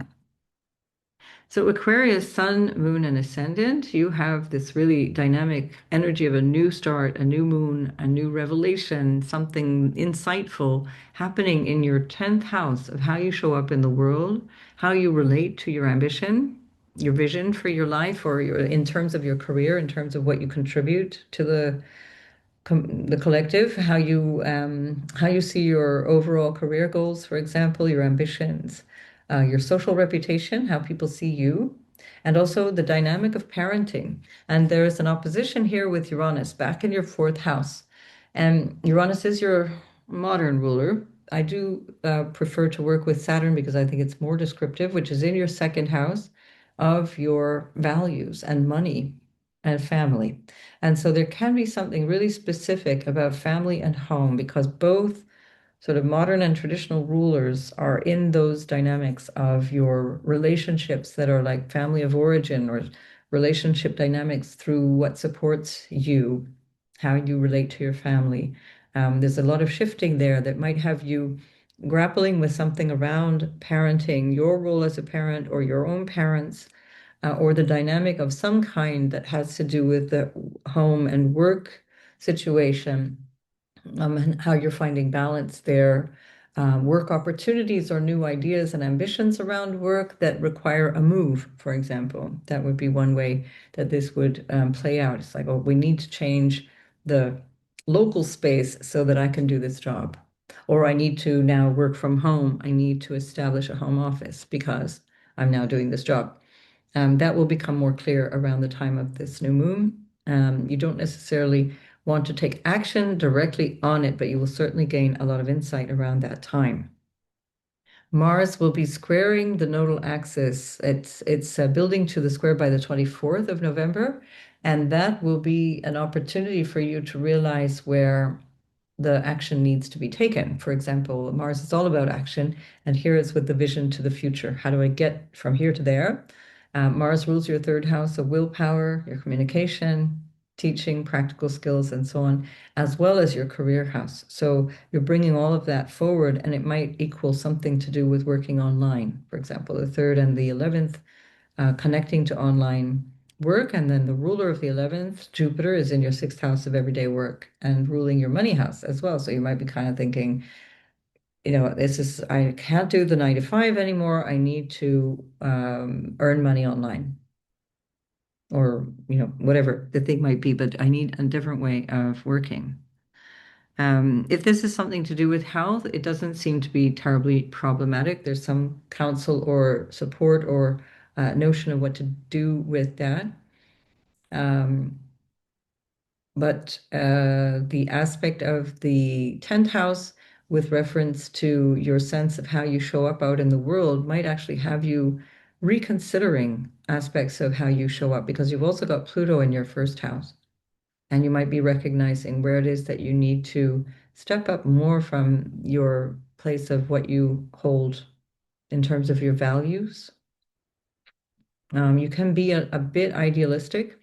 So Aquarius, Sun, Moon, and Ascendant, you have this really dynamic energy of a new start, a new moon, a new revelation, something insightful happening in your 10th house of how you show up in the world, how you relate to your ambition, your vision for your life, or in terms of your career, in terms of what you contribute to the collective, how you see your overall career goals, for example, your ambitions, your social reputation, how people see you, and also the dynamic of parenting. And there is an opposition here with Uranus back in your fourth house. And Uranus is your modern ruler. I do prefer to work with Saturn because I think it's more descriptive, which is in your second house of your values and money and family. And so there can be something really specific about family and home, because both sort of modern and traditional rulers are in those dynamics of your relationships that are like family of origin, or relationship dynamics through what supports you, how you relate to your family. There's a lot of shifting there that might have you grappling with something around parenting, your role as a parent or your own parents, or the dynamic of some kind that has to do with the home and work situation, and how you're finding balance there. work opportunities or new ideas and ambitions around work that require a move, for example. That would be one way that this would play out. It's like, oh, we need to change the local space so that I can do this job. Or I need to now work from home. I need to establish a home office because I'm now doing this job. That will become more clear around the time of this new moon. You don't necessarily want to take action directly on it, but you will certainly gain a lot of insight around that time. Mars will be squaring the nodal axis. It's building to the square by the 24th of November, and that will be an opportunity for you to realize where the action needs to be taken. For example, Mars is all about action, and here is with the vision to the future. How do I get from here to there? Mars rules your third house of willpower, your communication, teaching, practical skills, and so on, as well as your career house. So you're bringing all of that forward, and it might equal something to do with working online. For example, the third and the 11th, connecting to online work. And then the ruler of the 11th, Jupiter, is in your sixth house of everyday work and ruling your money house as well. So you might be kind of thinking, I can't do the 9 to 5 anymore. I need to earn money online or, whatever the thing might be, but I need a different way of working. If this is something to do with health, it doesn't seem to be terribly problematic. There's some counsel or support or notion of what to do with that. Um, but the aspect of the 10th house with reference to your sense of how you show up out in the world might actually have you reconsidering aspects of how you show up because you've also got Pluto in your first house. And you might be recognizing where it is that you need to step up more from your place of what you hold in terms of your values. You can be a bit idealistic,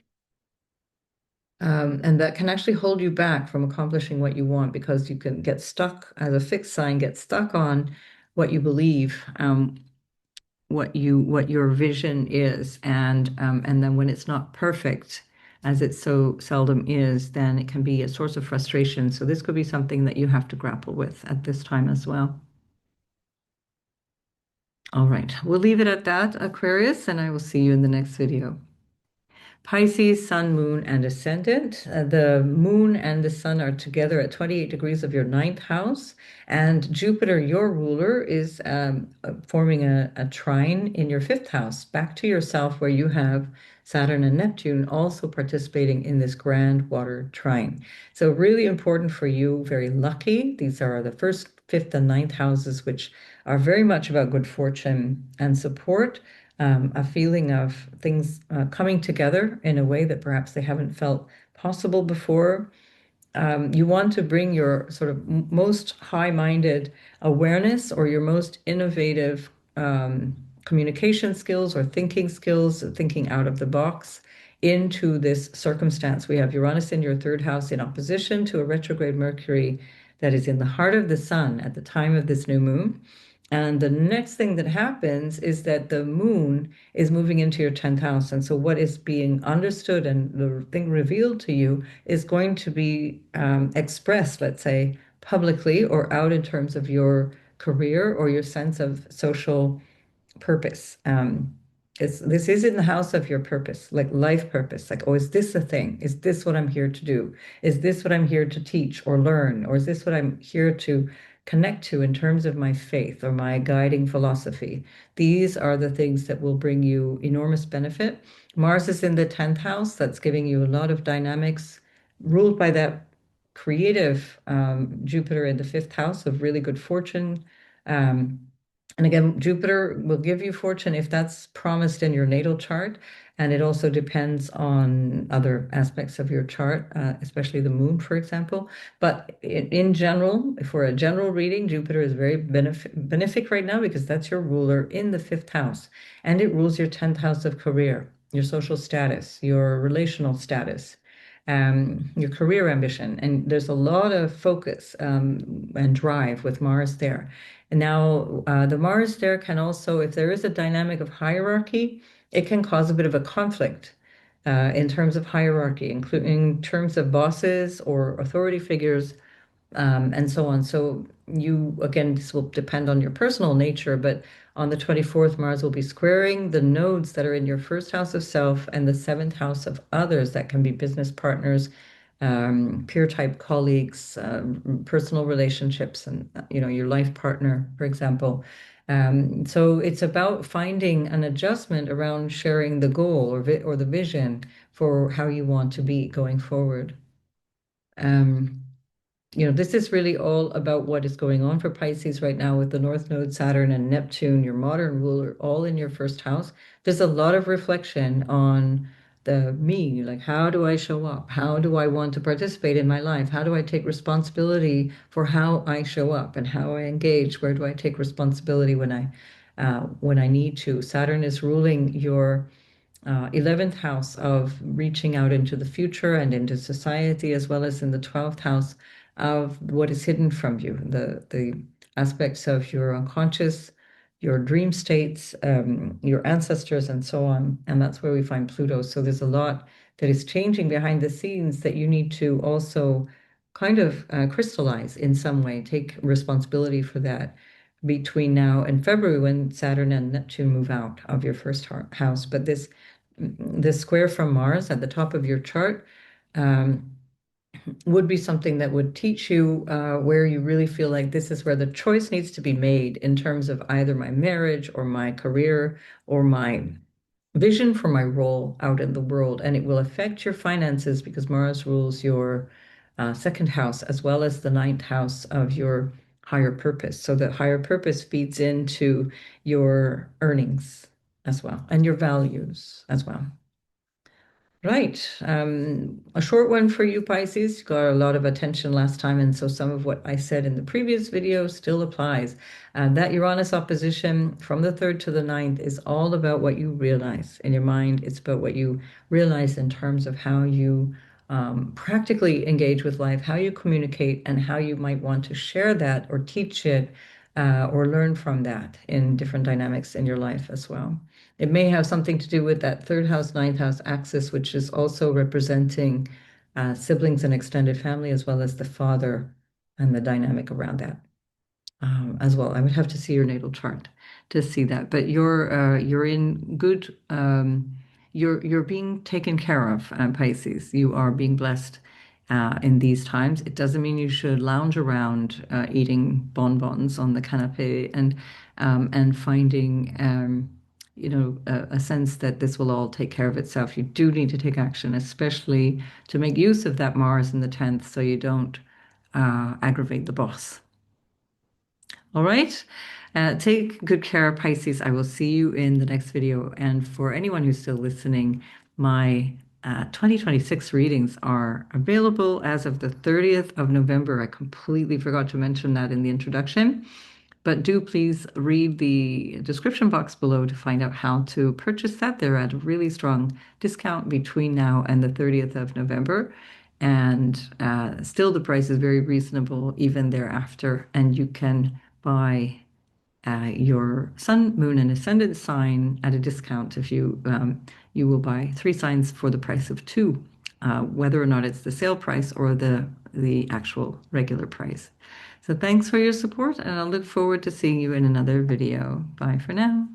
and that can actually hold you back from accomplishing what you want because you can get stuck as a fixed sign, get stuck on what you believe, what your vision is, and then when it's not perfect, as it so seldom is, then it can be a source of frustration. So this could be something that you have to grapple with at this time as well. All right, we'll leave it at that, Aquarius, and I will see you in the next video. Pisces, Sun, Moon, and Ascendant. The Moon and the Sun are together at 28 degrees of your ninth house, and Jupiter, your ruler, is forming a trine in your fifth house, back to yourself, where you have Saturn and Neptune also participating in this grand water trine. So really important for you, very lucky. These are the first, fifth, and ninth houses, which are very much about good fortune and support, a feeling of things coming together in a way that perhaps they haven't felt possible before. You want to bring your sort of most high-minded awareness or your most innovative communication skills or thinking skills, thinking out of the box into this circumstance. We have Uranus in your third house in opposition to a retrograde Mercury that is in the heart of the sun at the time of this new moon. And the next thing that happens is that the moon is moving into your 10th house. And so what is being understood and the thing revealed to you is going to be expressed, let's say, publicly or out in terms of your career or your sense of social purpose. This is in the house of your purpose, like life purpose. Like, oh, is this a thing? Is this what I'm here to do? Is this what I'm here to teach or learn? Or is this what I'm here to connect to in terms of my faith or my guiding philosophy? These are the things that will bring you enormous benefit. Mars is in the 10th house. That's giving you a lot of dynamics ruled by that creative Jupiter in the fifth house of really good fortune. And again, Jupiter will give you fortune if that's promised in your natal chart. And it also depends on other aspects of your chart, especially the moon, for example. But in general, for a general reading, Jupiter is very benefic right now because that's your ruler in the fifth house. And it rules your 10th house of career, your social status, your relational status, your career ambition. And there's a lot of focus and drive with Mars there. And now, the Mars there can also, if there is a dynamic of hierarchy, it can cause a bit of a conflict in terms of hierarchy, including in terms of bosses or authority figures and so on. So you, again, this will depend on your personal nature, but on the 24th, Mars will be squaring the nodes that are in your first house of self and the seventh house of others. That can be business partners, peer type colleagues, personal relationships, and your life partner, for example. So it's about finding an adjustment around sharing the goal or the vision for how you want to be going forward. Um, this is really all about what is going on for Pisces right now with the North Node, Saturn, and Neptune, your modern ruler, all in your first house. There's a lot of reflection on the me, like how do I show up? How do I want to participate in my life? How do I take responsibility for how I show up and how I engage? Where do I take responsibility when I need to? Saturn is ruling your 11th house of reaching out into the future and into society, as well as in the 12th house of what is hidden from you, the aspects of your unconscious, your dream states, your ancestors, and so on. And that's where we find Pluto. So there's a lot that is changing behind the scenes that you need to also kind of crystallize in some way, take responsibility for that between now and February when Saturn and Neptune move out of your first house. But this square from Mars at the top of your chart um, would be something that would teach you where you really feel like this is where the choice needs to be made in terms of either my marriage or my career or my vision for my role out in the world. And it will affect your finances because Mars rules your second house as well as the ninth house of your higher purpose. So the higher purpose feeds into your earnings as well and your values as well. Right. A short one for you, Pisces. Got a lot of attention last time, and so some of what I said in the previous video still applies. That Uranus opposition from the third to the ninth is all about what you realize in your mind. It's about what you realize in terms of how you practically engage with life, how you communicate, and how you might want to share that or teach it or learn from that in different dynamics in your life as well. It may have something to do with that third house, ninth house axis, which is also representing siblings and extended family, as well as the father and the dynamic around that as well. I would have to see your natal chart to see that, but you're in good. You're being taken care of, Pisces. You are being blessed in these times. It doesn't mean you should lounge around eating bonbons on the canapé and finding a sense that this will all take care of itself. You do need to take action, especially to make use of that Mars in the 10th so you don't aggravate the boss. All right. Take good care, Pisces. I will see you in the next video. And for anyone who's still listening, my 2026 readings are available as of the 30th of November. I completely forgot to mention that in the introduction. But do please read the description box below to find out how to purchase that. They're at a really strong discount between now and the 30th of November. And still, the price is very reasonable even thereafter. And you can buy your sun, moon, and ascendant sign at a discount if you will buy 3 signs for the price of 2, whether or not it's the sale price or the actual regular price. So thanks for your support, and I'll look forward to seeing you in another video. Bye for now.